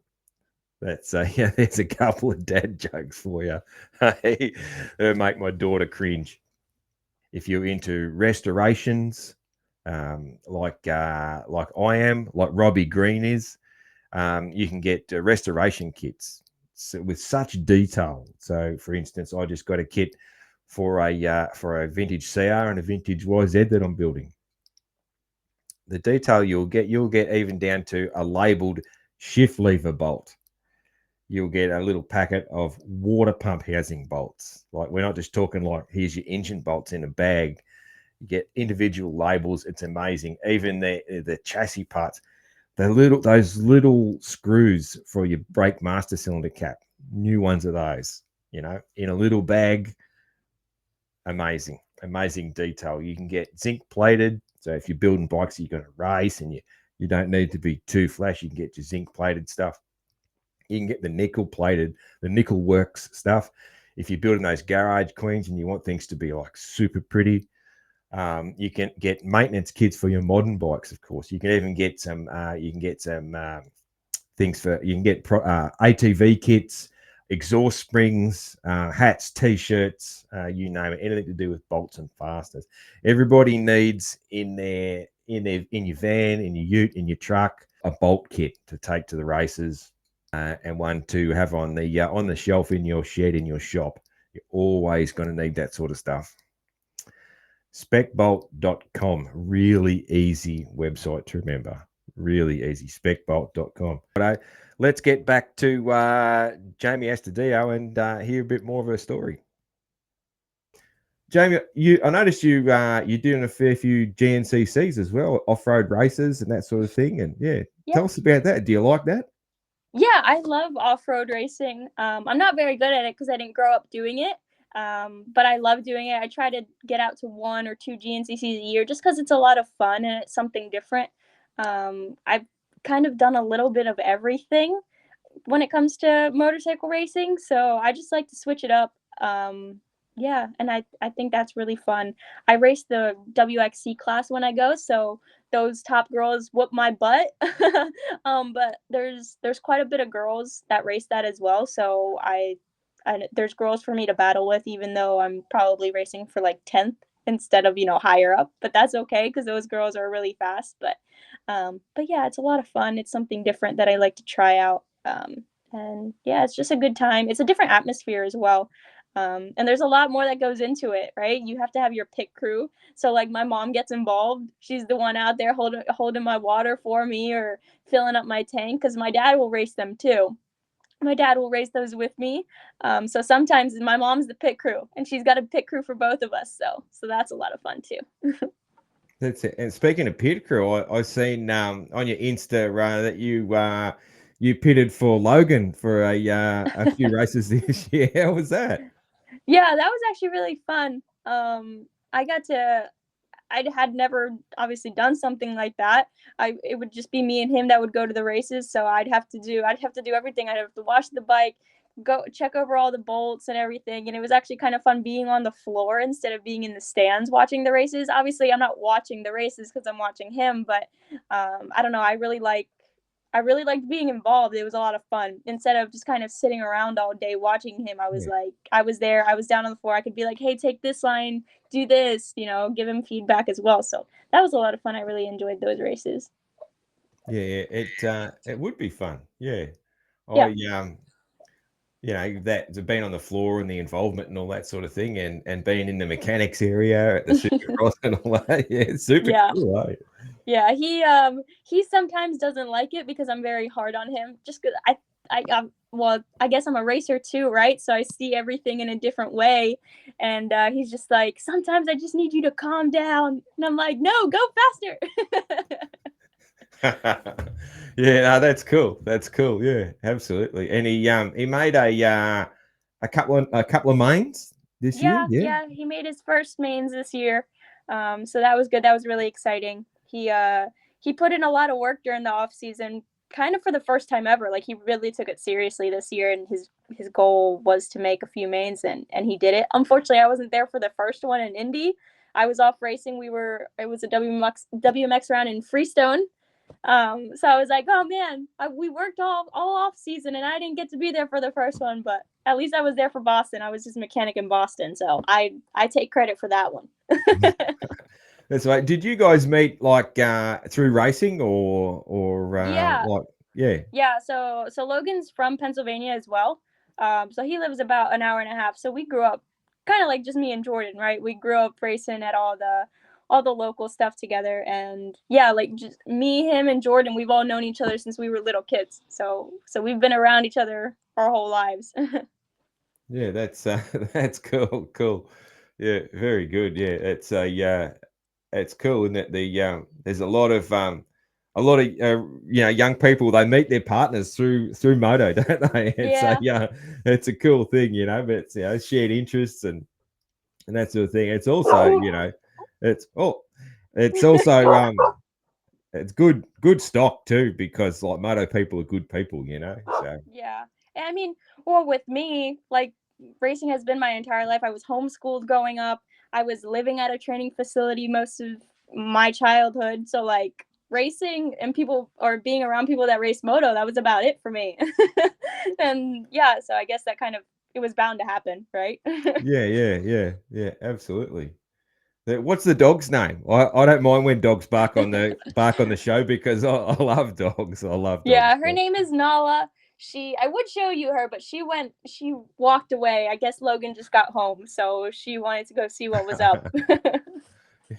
That's yeah. There's a couple of dad jokes for you. Hey, they make my daughter cringe. If you're into restorations, like I am, like Robbie Green is, you can get restoration kits with such detail. So, for instance, I just got a kit for a vintage CR and a vintage YZ that I'm building. The detail you'll get even down to a labeled shift lever bolt. You'll get a little packet of water pump housing bolts. Like, we're not just talking like here's your engine bolts in a bag. You get individual labels. It's amazing. Even the chassis parts, those little screws for your brake master cylinder cap. New ones of those, in a little bag. Amazing detail. You can get zinc plated. So if you're building bikes, you're going to race, and you don't need to be too flash. You can get your zinc plated stuff. You can get the nickel plated, the nickel works stuff. If you're building those garage queens and you want things to be like super pretty, you can get maintenance kits for your modern bikes. Of course, you can even get some. Things for you can get ATV kits, exhaust springs, hats, t-shirts, you name it. Anything to do with bolts and fasteners. Everybody needs in your van, in your ute, in your truck, a bolt kit to take to the races. And one to have on the shelf in your shed, in your shop. You're always going to need that sort of stuff. Specbolt.com. Really easy website to remember. Really easy. Specbolt.com. But let's get back to Jamie Astudillo and hear a bit more of her story. Jamie, I noticed you're doing a fair few GNCCs as well, off-road races and that sort of thing. And yeah, tell us about that. Do you like that? Yeah, I love off-road racing. I'm not very good at it because I didn't grow up doing it, but I love doing it. I try to get out to 1 or 2 GNCCs a year just because it's a lot of fun and it's something different. I've kind of done a little bit of everything when it comes to motorcycle racing, so I just like to switch it up. Yeah, and I think that's really fun. I race the WXC class when I go, so those top girls whoop my butt. But there's quite a bit of girls that race that as well. So there's girls for me to battle with, even though I'm probably racing for like 10th instead of, higher up. But that's okay because those girls are really fast. But yeah, it's a lot of fun. It's something different that I like to try out. And yeah, it's just a good time. It's a different atmosphere as well. And there's a lot more that goes into it, right? You have to have your pit crew. So like my mom gets involved. She's the one out there holding my water for me or filling up my tank because my dad will race them too. My dad will race those with me. So sometimes my mom's the pit crew and she's got a pit crew for both of us. So that's a lot of fun too. That's it. And speaking of pit crew, I seen on your Insta that you pitted for Logan for a few races this year. How was that? Yeah, that was actually really fun. I had never obviously done something like that. It would just be me and him that would go to the races. So I'd have to do everything. I'd have to wash the bike, go check over all the bolts and everything. And it was actually kind of fun being on the floor instead of being in the stands watching the races. Obviously, I'm not watching the races because I'm watching him, but I don't know. I really liked being involved. It was a lot of fun. Instead of just kind of sitting around all day watching him, I was there. I was down on the floor. I could be like, hey, take this line, do this, give him feedback as well. So that was a lot of fun. I really enjoyed those races. Yeah, it would be fun. Yeah. Yeah. That being on the floor and the involvement and all that sort of thing, and being in the mechanics area at the Supercross and all that. Yeah, it's super cool, right? Yeah, he sometimes doesn't like it because I'm very hard on him. Just because I guess I'm a racer too, right? So I see everything in a different way, and he's just like, sometimes I just need you to calm down, and I'm like, no, go faster. Yeah, no, that's cool. That's cool. Yeah, absolutely. And he made a couple of mains this year. Yeah, he made his first mains this year, so that was good. That was really exciting. He put in a lot of work during the off season, kind of for the first time ever. Like he really took it seriously this year, and his goal was to make a few mains, and he did it. Unfortunately, I wasn't there for the first one in Indy. I was off racing. It was a WMX round in Freestone. So I was like, oh man, we worked all off season and I didn't get to be there for the first one, but at least I was there for Boston. I was just mechanic in Boston, so I take credit for that one. That's right. Did you guys meet like through racing or yeah. like yeah? Yeah, so Logan's from Pennsylvania as well. So he lives about an hour and a half. So we grew up kind of like just me and Jordan, right? We grew up racing at all the local stuff together, and yeah, like just me, him, and Jordan, we've all known each other since we were little kids. So we've been around each other our whole lives. Yeah, that's that's cool. Yeah, very good. Yeah, it's cool, isn't it? There's a lot of young people, they meet their partners through moto, don't they? It's a cool thing, but it's shared interests and that sort of thing. It's also it's also it's good stock too, because like moto people are good people, so yeah. And I mean, well, with me, like racing has been my entire life. I was homeschooled growing up. I was living at a training facility most of my childhood. So like racing and people, or being around people that race moto, that was about it for me. And yeah, so I guess that kind of, it was bound to happen, right? yeah, absolutely. What's the dog's name? I don't mind when dogs bark on the show, because I love dogs. I love dogs. Yeah, her name is Nala. I would show you her, but she walked away. I guess Logan just got home, so she wanted to go see what was up.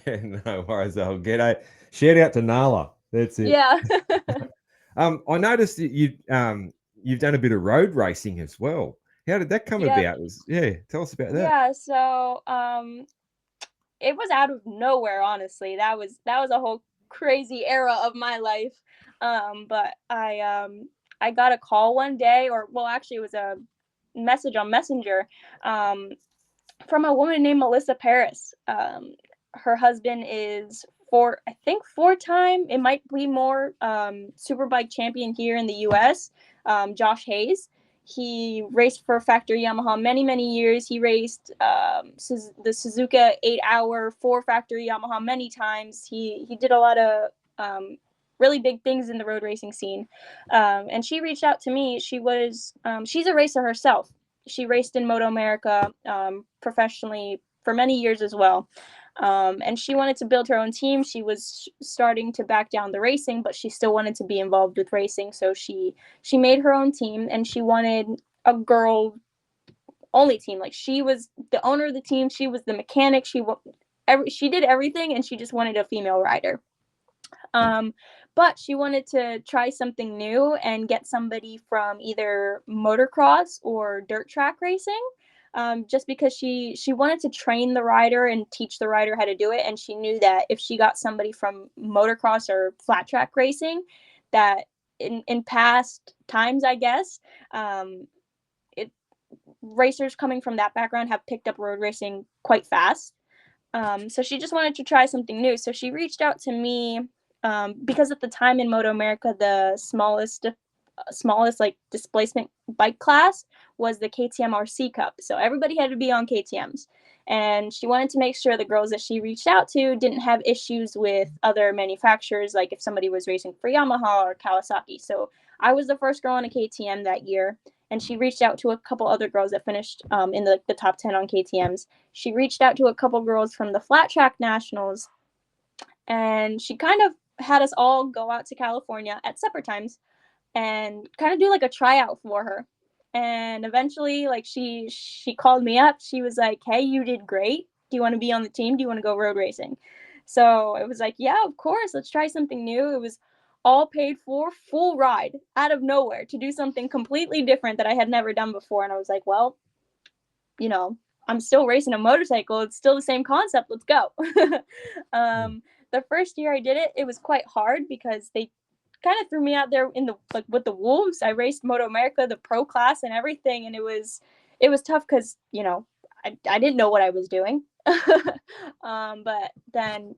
Yeah, no worries. I'll get a shout out to Nala. That's it. Yeah. I noticed that you've done a bit of road racing as well. How did that come about? Tell us about that. Yeah, so it was out of nowhere, honestly. That was a whole crazy era of my life. But I got a call one day, or well, actually, it was a message on Messenger, from a woman named Melissa Paris. Her husband is I think 4-time, it might be more, Superbike champion here in the U.S., Josh Hayes. He raced for factory Yamaha many, many years. He raced the Suzuka 8-hour 4 factory Yamaha many times. He did a lot of really big things in the road racing scene. And she reached out to me. She's a racer herself. She raced in Moto America professionally for many years as well. And she wanted to build her own team. She was starting to back down the racing, but she still wanted to be involved with racing. So she made her own team, and she wanted a girl only team. Like, she was the owner of the team. She was the mechanic. She did everything, and she just wanted a female rider. But she wanted to try something new and get somebody from either motocross or dirt track racing. Just because she wanted to train the rider and teach the rider how to do it, and she knew that if she got somebody from motocross or flat track racing, that in past times, I guess, racers coming from that background have picked up road racing quite fast. So she just wanted to try something new. So she reached out to me because at the time in Moto America, the smallest like displacement bike class was the KTM RC Cup. So everybody had to be on KTMs. And she wanted to make sure the girls that she reached out to didn't have issues with other manufacturers, like if somebody was racing for Yamaha or Kawasaki. So I was the first girl on a KTM that year, and she reached out to a couple other girls that finished in the top 10 on KTMs. She reached out to a couple girls from the Flat Track Nationals, and she kind of had us all go out to California at separate times and kind of do like a tryout for her. And eventually, like, she called me up. She was like, "Hey, you did great. Do you want to be on the team? Do you want to go road racing?" So it was like, yeah, of course, let's try something new. It was all paid for, full ride out of nowhere to do something completely different that I had never done before. And I was like, well, I'm still racing a motorcycle. It's still the same concept. Let's go. The first year I did it, it was quite hard because they kind of threw me out there with the wolves. I raced Moto America, the pro class, and everything, and it was tough because I didn't know what I was doing. But then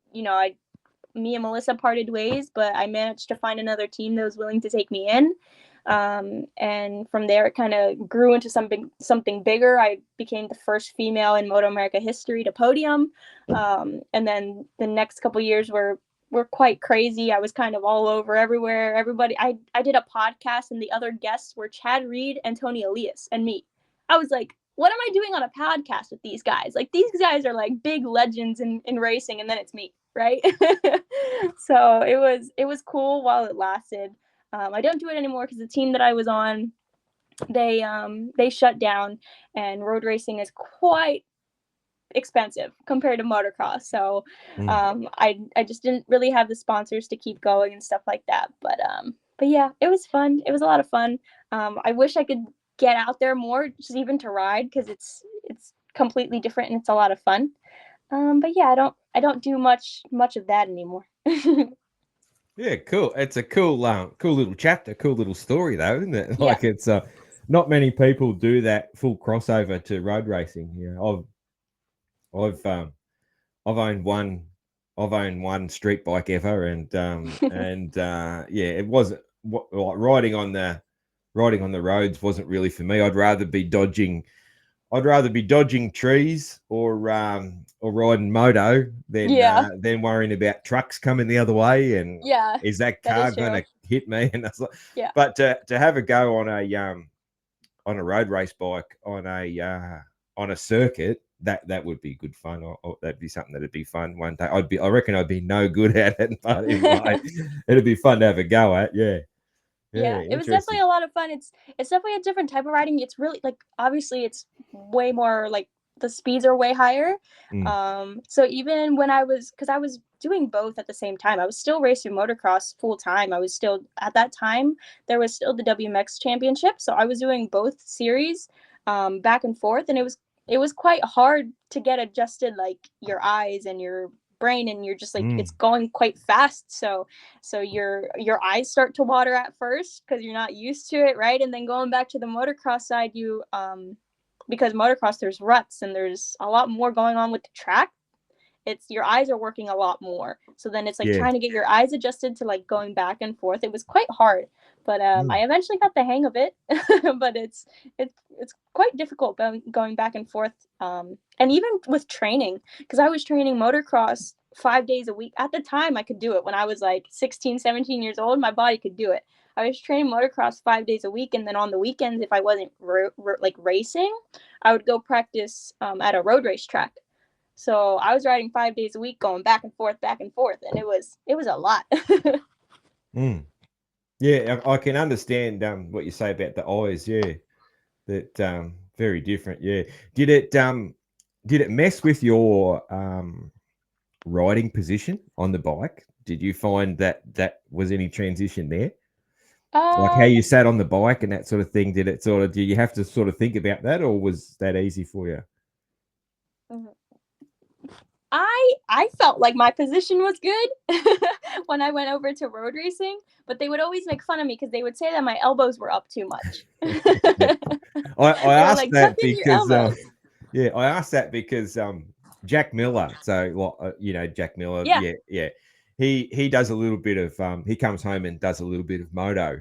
me and Melissa parted ways, but I managed to find another team that was willing to take me in. And from there, it kind of grew into something bigger. I became the first female in Moto America history to podium. And then the next couple years were quite crazy. I was kind of all over everywhere. Everybody, I did a podcast, and the other guests were Chad Reed and Tony Elias and me. I was like, what am I doing on a podcast with these guys? Like, these guys are like big legends in racing, and then it's me, right? So it was cool while it lasted. I don't do it anymore because the team that I was on, they shut down, and road racing is quite expensive compared to motocross. So I just didn't really have the sponsors to keep going and stuff like that. But yeah, it was fun. It was a lot of fun. I wish I could get out there more, just even to ride, because it's completely different and it's a lot of fun. But yeah, I don't do much of that anymore. Yeah, cool. It's a cool little chapter, cool little story, though, isn't it? Yeah. Like, it's not many people do that full crossover to road racing. I've owned one street bike ever, and it wasn't like riding on the roads wasn't really for me. I'd rather be dodging trees or riding moto than worrying about trucks coming the other way, and is that car going to hit me? And that's like, but to have a go on a road race bike on a circuit, that would be good fun. Or that'd be something that'd be fun one day. I reckon I'd be no good at it, but anyway, it'd be fun to have a go at. Yeah, it was definitely a lot of fun. It's definitely a different type of riding. It's really, like, obviously it's way more, like, the speeds are way higher. So even when because I was doing both at the same time, I was still racing motocross full time. I was still, at that time, there was still the WMX championship. So I was doing both series back and forth, and it was quite hard to get adjusted, like, your eyes and your brain, and you're just like, it's going quite fast, so your eyes start to water at first because you're not used to it, right? And then going back to the motocross side, you because motocross, there's ruts and there's a lot more going on with the track. It's your eyes are working a lot more, so then it's like trying to get your eyes adjusted to, like, going back and forth. It was quite hard, but I eventually got the hang of it. But it's quite difficult going back and forth, and even with training, because I was training motocross 5 days a week. At the time, I could do it. When I was like 16, 17 years old, my body could do it. I was training motocross 5 days a week, and then on the weekends, if I wasn't like racing, I would go practice at a road race track. So I was riding 5 days a week, going back and forth, and it was a lot. Mm. Yeah, I can understand what you say about the eyes. Yeah, that very different. Yeah, did it mess with your riding position on the bike? Did you find that was any transition there? Like how you sat on the bike and that sort of thing? Do you have to sort of think about that, or was that easy for you? I felt like my position was good when I went over to road racing, but they would always make fun of me because they would say that my elbows were up too much. I asked like, that tuck in your because elbows. yeah, I asked that because Jack Miller, so Jack Miller, Yeah. yeah, he does a little bit of he comes home and does a little bit of moto,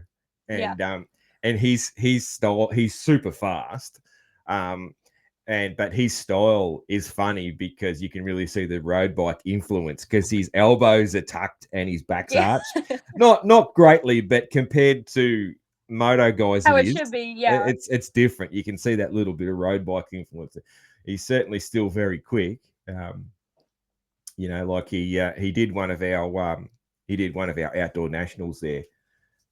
Yeah. And he's super fast, but his style is funny because you can really see the road bike influence because his elbows are tucked and his back's arched, not greatly, but compared to moto guys, How it should be. Yeah. it's different. You can see that little bit of road bike influence. He's certainly still very quick. Like he did one of our outdoor nationals there,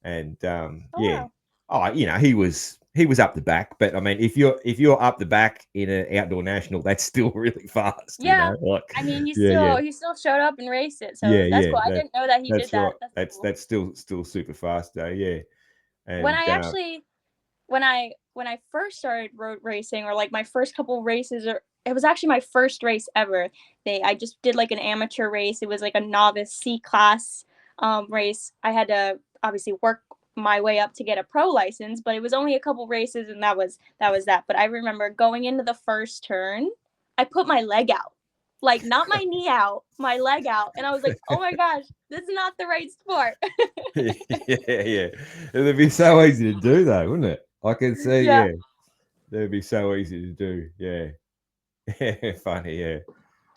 and yeah. Wow. Oh, he was up the back, but I mean, if you're up the back in an outdoor national, that's still really fast. Yeah. Like, I mean, he yeah, still showed up and raced it, so that's yeah. cool. I didn't know that he did That's that. right. That's cool. That's still super fast though. Yeah, When and I actually when I first started road racing, or like my first couple races, or it was actually my first race ever. I just did like an amateur race. It was like a novice C class race. I had to obviously work my way up to get a pro license, but it was only a couple races, and that was that. But I remember going into the first turn, I put my leg out. Like, not my knee out, my leg out. And I was like, oh my gosh, this is not the right sport. yeah. It'd be so easy to do though, wouldn't it? I can see, Yeah. yeah. That'd be so easy to do. Yeah. Funny, yeah.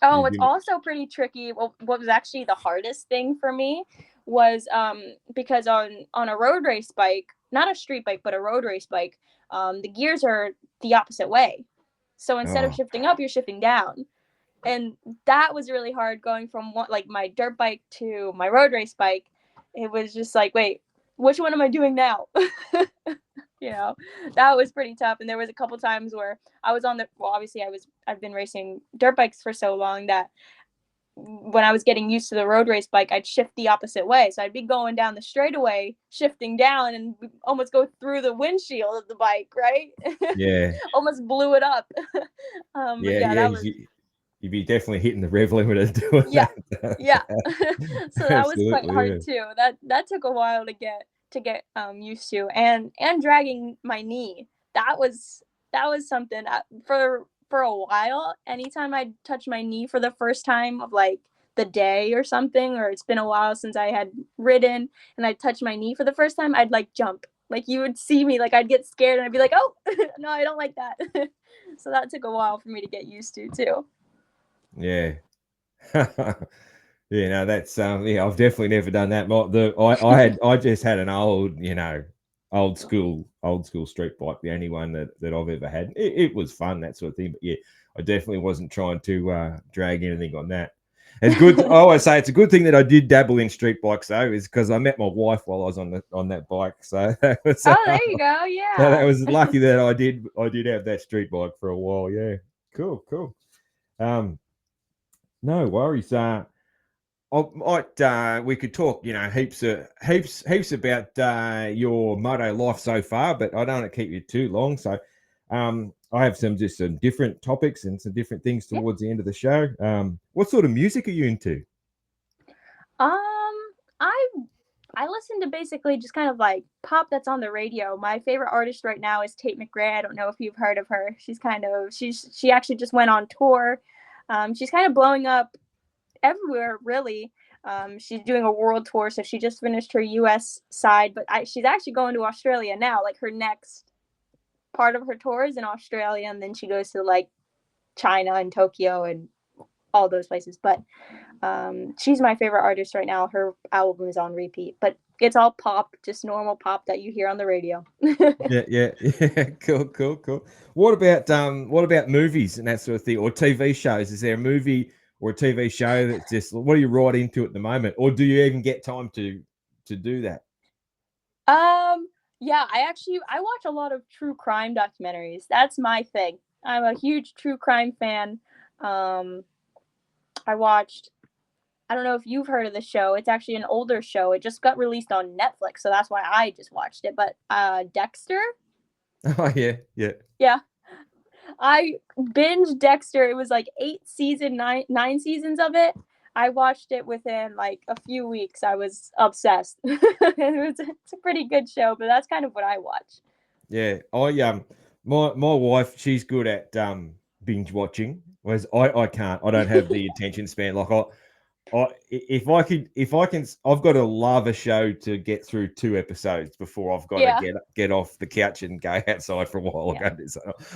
Oh, You what's can, also pretty tricky, well, what was actually the hardest thing for me was because on a road race bike, not a street bike, but a road race bike, the gears are the opposite way. So instead of oh, shifting up, you're shifting down. And that was really hard, going from like my dirt bike to my road race bike. It was just like, wait, which one am I doing now? you know that was pretty tough. And there was a couple times where I was obviously I've been racing dirt bikes for so long that when I was getting used to the road race bike, I'd shift the opposite way. So I'd be going down the straightaway, shifting down, and almost go through the windshield of the bike, right? yeah. Almost blew it up. But yeah, that was, You'd be definitely hitting the rev limiter doing yeah, that. yeah. So that was quite Absolutely, hard yeah. too. That took a while to get used to. And dragging my knee, that was something for a while. Anytime I touch my knee for the first time of like the day or something, or it's been a while since I had ridden and I touch my knee for the first time, I'd like jump. Like, you would see me, like I'd get scared and I'd be like, oh no, I don't like that. So that took a while for me to get used to too. Yeah. Yeah, no, that's yeah, I've definitely never done that. I just had an old school street bike, the only one that I've ever had. It was fun, that sort of thing. But yeah, I definitely wasn't trying to drag anything on that. It's good. I always say it's a good thing that I did dabble in street bikes though, is because I met my wife while I was on that bike. So that was Oh, there you go. so that Yeah. was lucky that I did have that street bike for a while. Yeah, cool. Um, no worries. We could talk, heaps about your moto life so far, but I don't want to keep you too long. So, I have some different topics and some different things Yeah. towards the end of the show. What sort of music are you into? I I listen to basically just kind of like pop that's on the radio. My favorite artist right now is Tate McRae. I don't know if you've heard of her. She actually just went on tour. She's kind of blowing up everywhere, really. She's doing a world tour, so she just finished her U.S. side, but she's actually going to Australia now. Like, her next part of her tour is in Australia, and then she goes to like China and Tokyo and all those places. But She's my favorite artist right now. Her album is on repeat, but it's all pop, just normal pop that you hear on the radio. Yeah. Cool. What about movies and that sort of thing, or TV shows? Is there a movie or a TV show that's just what are you right into at the moment, or do you even get time to do that? Yeah, I watch a lot of true crime documentaries. That's my thing. I'm a huge true crime fan. I watched I don't know if you've heard of the show. It's actually an older show. It just got released on Netflix, so that's why I just watched it. But Dexter? Oh yeah. Yeah. I binged Dexter. It was like 9 seasons of it. I watched it within like a few weeks. I was obsessed. It's a pretty good show, but that's kind of what I watch. Yeah. My wife, she's good at binge watching, whereas I can't. I don't have the attention span. Like if I can, I've got to love a show to get through 2 episodes before I've got to get off the couch and go outside for a while. Yeah.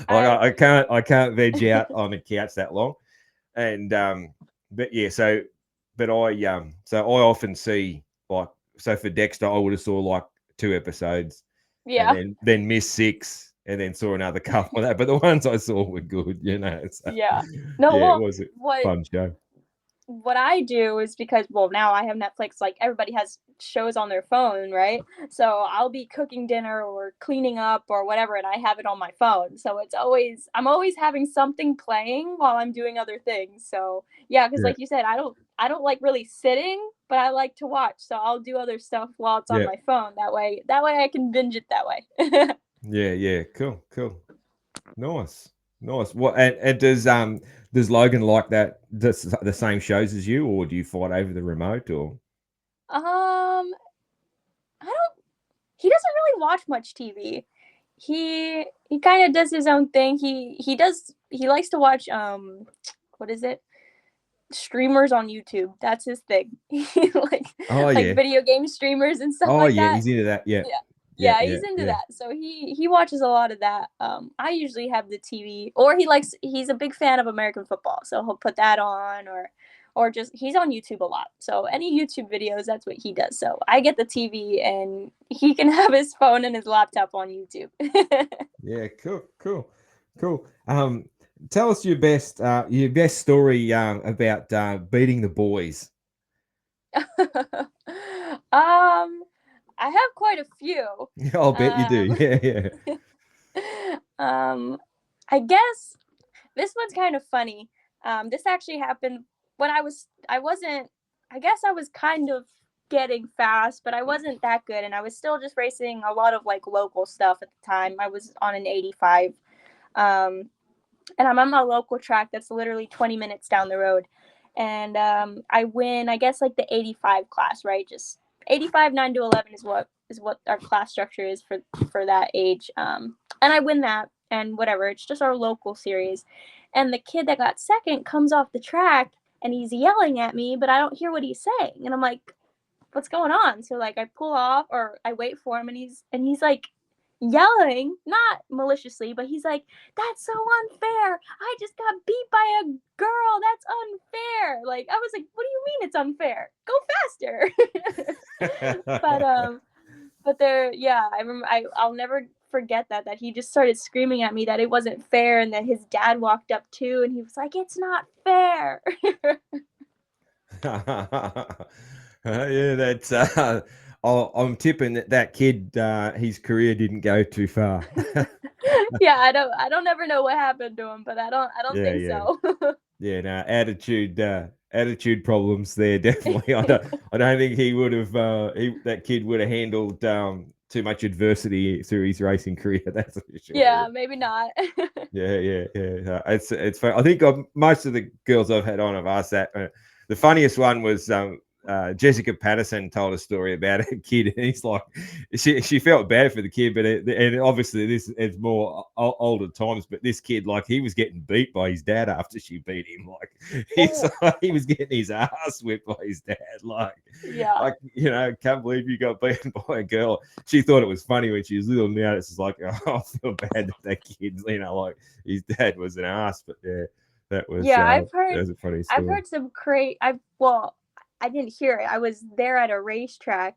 I can't veg out on the couch that long. And but yeah, so I often see like, so for Dexter, I would have saw like 2 episodes, Yeah. and then missed 6, and then saw another couple of that. But the ones I saw were good, you know. So, Yeah. No, yeah, well, it was a fun show. What I do is because, well, now I have Netflix, like everybody has shows on their phone, right? So I'll be cooking dinner or cleaning up or whatever, and I have it on my phone. So I'm always having something playing while I'm doing other things. So yeah, because like you said, I don't like really sitting, but I like to watch. So I'll do other stuff while it's on my phone. That way I can binge it that way. Yeah. Cool. Nice. What and does Logan like that the same shows as you, or do you fight over the remote, or? I don't. He doesn't really watch much TV. He kind of does his own thing. He likes to watch what is it? Streamers on YouTube. That's his thing. Like video game streamers and stuff like that. He's into that. Yeah, he's into that. So he watches a lot of that. I usually have the TV, or he's a big fan of American football, so he'll put that on, or just he's on YouTube a lot. So any YouTube videos, that's what he does. So I get the TV, and he can have his phone and his laptop on YouTube. Yeah, cool. Tell us your best story about beating the boys. I have quite a few. I'll bet you do. Yeah. I guess this one's kind of funny. This actually happened when I was kind of getting fast, but I wasn't that good, and I was still just racing a lot of like local stuff at the time. I was on an 85. And I'm on my local track that's literally 20 minutes down the road. And I win, I guess, like the 85 class, right? Just 85, 9 to 11 is what our class structure is for that age. And I win that, and whatever. It's just our local series. And the kid that got second comes off the track, and he's yelling at me, but I don't hear what he's saying. And I'm like, what's going on? So like I pull off, or I wait for him, and he's like yelling, not maliciously, but he's like, that's so unfair. I just got beat by a girl. That's unfair. Like, I was like, what do you mean it's unfair? Go faster. But there, yeah, I remember, I'll never forget that he just started screaming at me that it wasn't fair, and that his dad walked up too, and he was like, it's not fair. Yeah, that's I'm tipping that kid, his career didn't go too far. Yeah, I don't ever know what happened to him, but I don't think so. Yeah, no, attitude problems there, definitely. I don't think he would have that kid would have handled too much adversity through his racing career. That's for sure. Yeah, maybe not. Yeah. It's fun. I think most of the girls I've had on have asked that. The funniest one was Jessica Patterson told a story about a kid, and he's like, she felt bad for the kid, but and obviously this is more older times, but this kid, like, he was getting beat by his dad after she beat him. Like, he was getting his ass whipped by his dad. Like, yeah, like, you know, can't believe you got beaten by a girl. She thought it was funny when she was little. Now it's just like, oh, I feel bad that kid, you know, like his dad was an ass. But yeah, That was Yeah, that was a funny I've story. heard some I didn't hear it. I was there at a racetrack.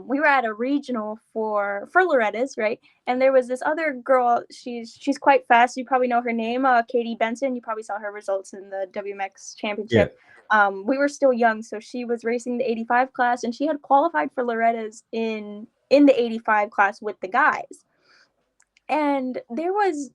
We were at a regional for Loretta's, right? And there was this other girl. She's quite fast. You probably know her name, Katie Benson. You probably saw her results in the WMX Yeah, championship. We were still young, so she was racing the 85 class, and she had qualified for Loretta's in the 85 class with the guys. And there was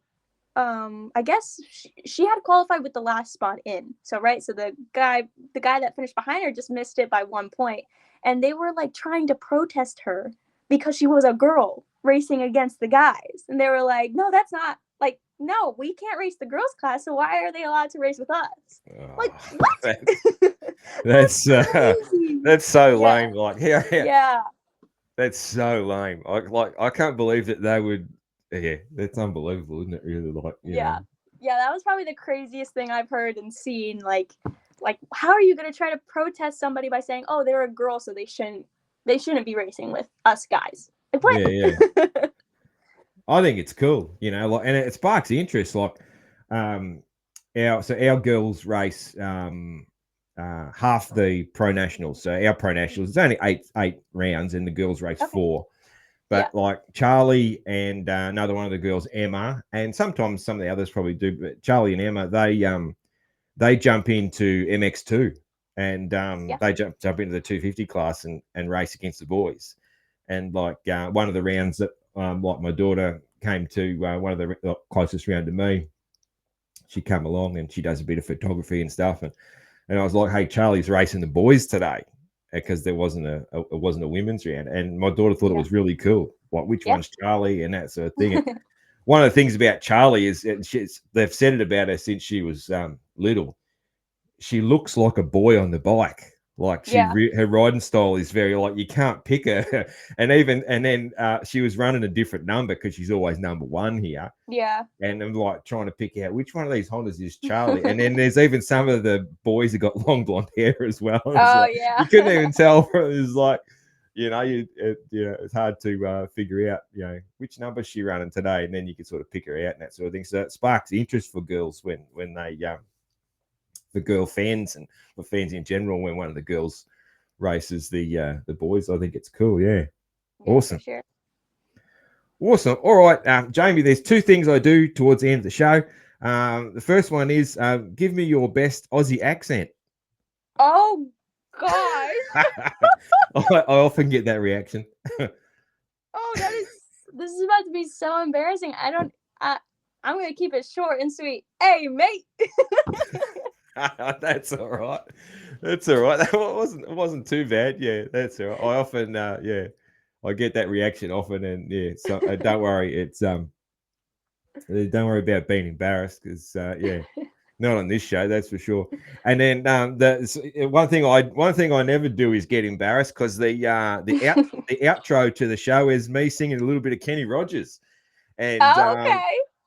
I guess she had qualified with the last spot in, so right, so the guy that finished behind her just missed it by 1 point, and they were like trying to protest her because she was a girl racing against the guys, and they were like, no, that's not, like, no, we can't race the girls class, so why are they allowed to race with us? Like, oh, what? that's Crazy. that's so Yeah, lame. Like, yeah, yeah, that's so lame. I can't believe that they would. Yeah, that's unbelievable, isn't it? Really, like, yeah, yeah, that was probably the craziest thing I've heard and seen. Like, how are you going to try to protest somebody by saying, oh, they're a girl, so they shouldn't be racing with us guys? Like, yeah, yeah. what? I think it's cool, like, and it sparks interest. Like, um, our girls race half the pro nationals. So our pro nationals, it's only eight rounds, and the girls race Okay. four. Yeah. But like Charlie and another one of the girls, Emma, and sometimes some of the others probably do, but Charlie and Emma, they jump into MX2, and Yeah. they jump into the 250 class and race against the boys. And like one of the rounds that like my daughter came to, one of the closest round to me, she came along and she does a bit of photography and stuff, and I was like, hey, Charlie's racing the boys today, because there wasn't a women's round, and my daughter thought it Yeah. was really cool. Like, which Yeah. one's Charlie and that sort of thing. And one of the things about Charlie is they've said it about her since she was little. She looks like a boy on the bike. Like, Yeah. her riding style is very, like, you can't pick her. And then she was running a different number because she's always number one here. Yeah. And I'm like trying to pick out which one of these Hondas is Charlie. And then there's even some of the boys who got long blonde hair as well. It's Oh, like, yeah. you couldn't even tell. It was like, it's hard to figure out, which number she running today. And then you can sort of pick her out and that sort of thing. So it sparks interest for girls when they, for girl fans and for fans in general, when one of the girls races the boys. I think it's cool. Yeah. Yeah, Awesome. for sure. Awesome. All right, Jamie, there's two things I do towards the end of the show. The first one is give me your best Aussie accent. Oh, gosh. I often get that reaction. Oh, this is about to be so embarrassing. I'm going to keep it short and sweet. Hey, mate. That's all right. That's all right. It wasn't too bad. Yeah, that's all right. I often, I get that reaction often, and yeah. So don't worry. It's don't worry about being embarrassed, because not on this show, that's for sure. And then one thing I never do is get embarrassed, because the outro to the show is me singing a little bit of Kenny Rogers, and Okay.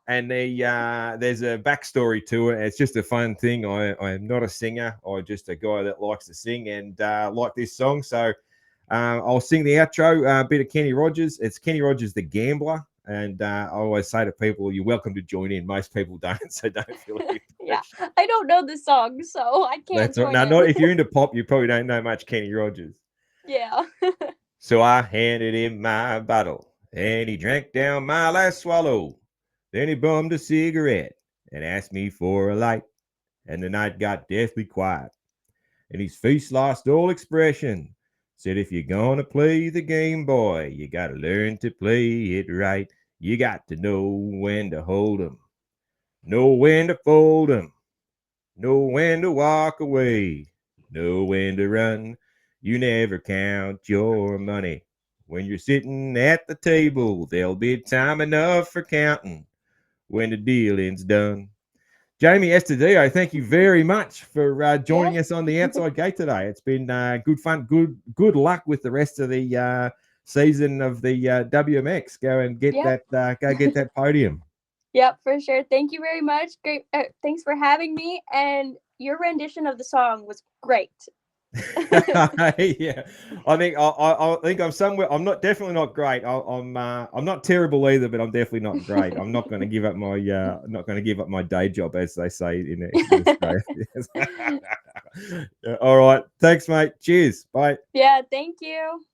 and there's a backstory to it. It's just a fun thing. I am not a singer. I'm just a guy that likes to sing and like this song. So I'll sing the outro, a bit of Kenny Rogers. It's Kenny Rogers, The Gambler. And I always say to people, you're welcome to join in. Most people don't, so don't feel any Yeah, pressure. I don't know the song, so I can't That's right. join Now, in. not if you're into pop, you probably don't know much Kenny Rogers. Yeah. So I handed him my bottle, and he drank down my last swallow. Then he bummed a cigarette and asked me for a light, and the night got deathly quiet, and his face lost all expression. Said, if you're gonna play the game, boy, you gotta learn to play it right. You got to know when to hold 'em, know when to fold 'em, know when to walk away, know when to run. You never count your money. When you're sitting at the table, there'll be time enough for counting when the dealing's done. Jamie Astudillo, thank you very much for joining us on the Outside Gate today. It's been good fun. Good luck with the rest of the season of the WMX. Go and get that podium. Yep, for sure. Thank you very much. Great. Thanks for having me. And your rendition of the song was great. Yeah, I think I think I'm somewhere. I'm not definitely not great. I'm not terrible either, but I'm definitely not great. I'm not going to give up my not going to give up my day job, as they say in Australia. Yeah, all right, thanks, mate. Cheers. Bye. Yeah, thank you.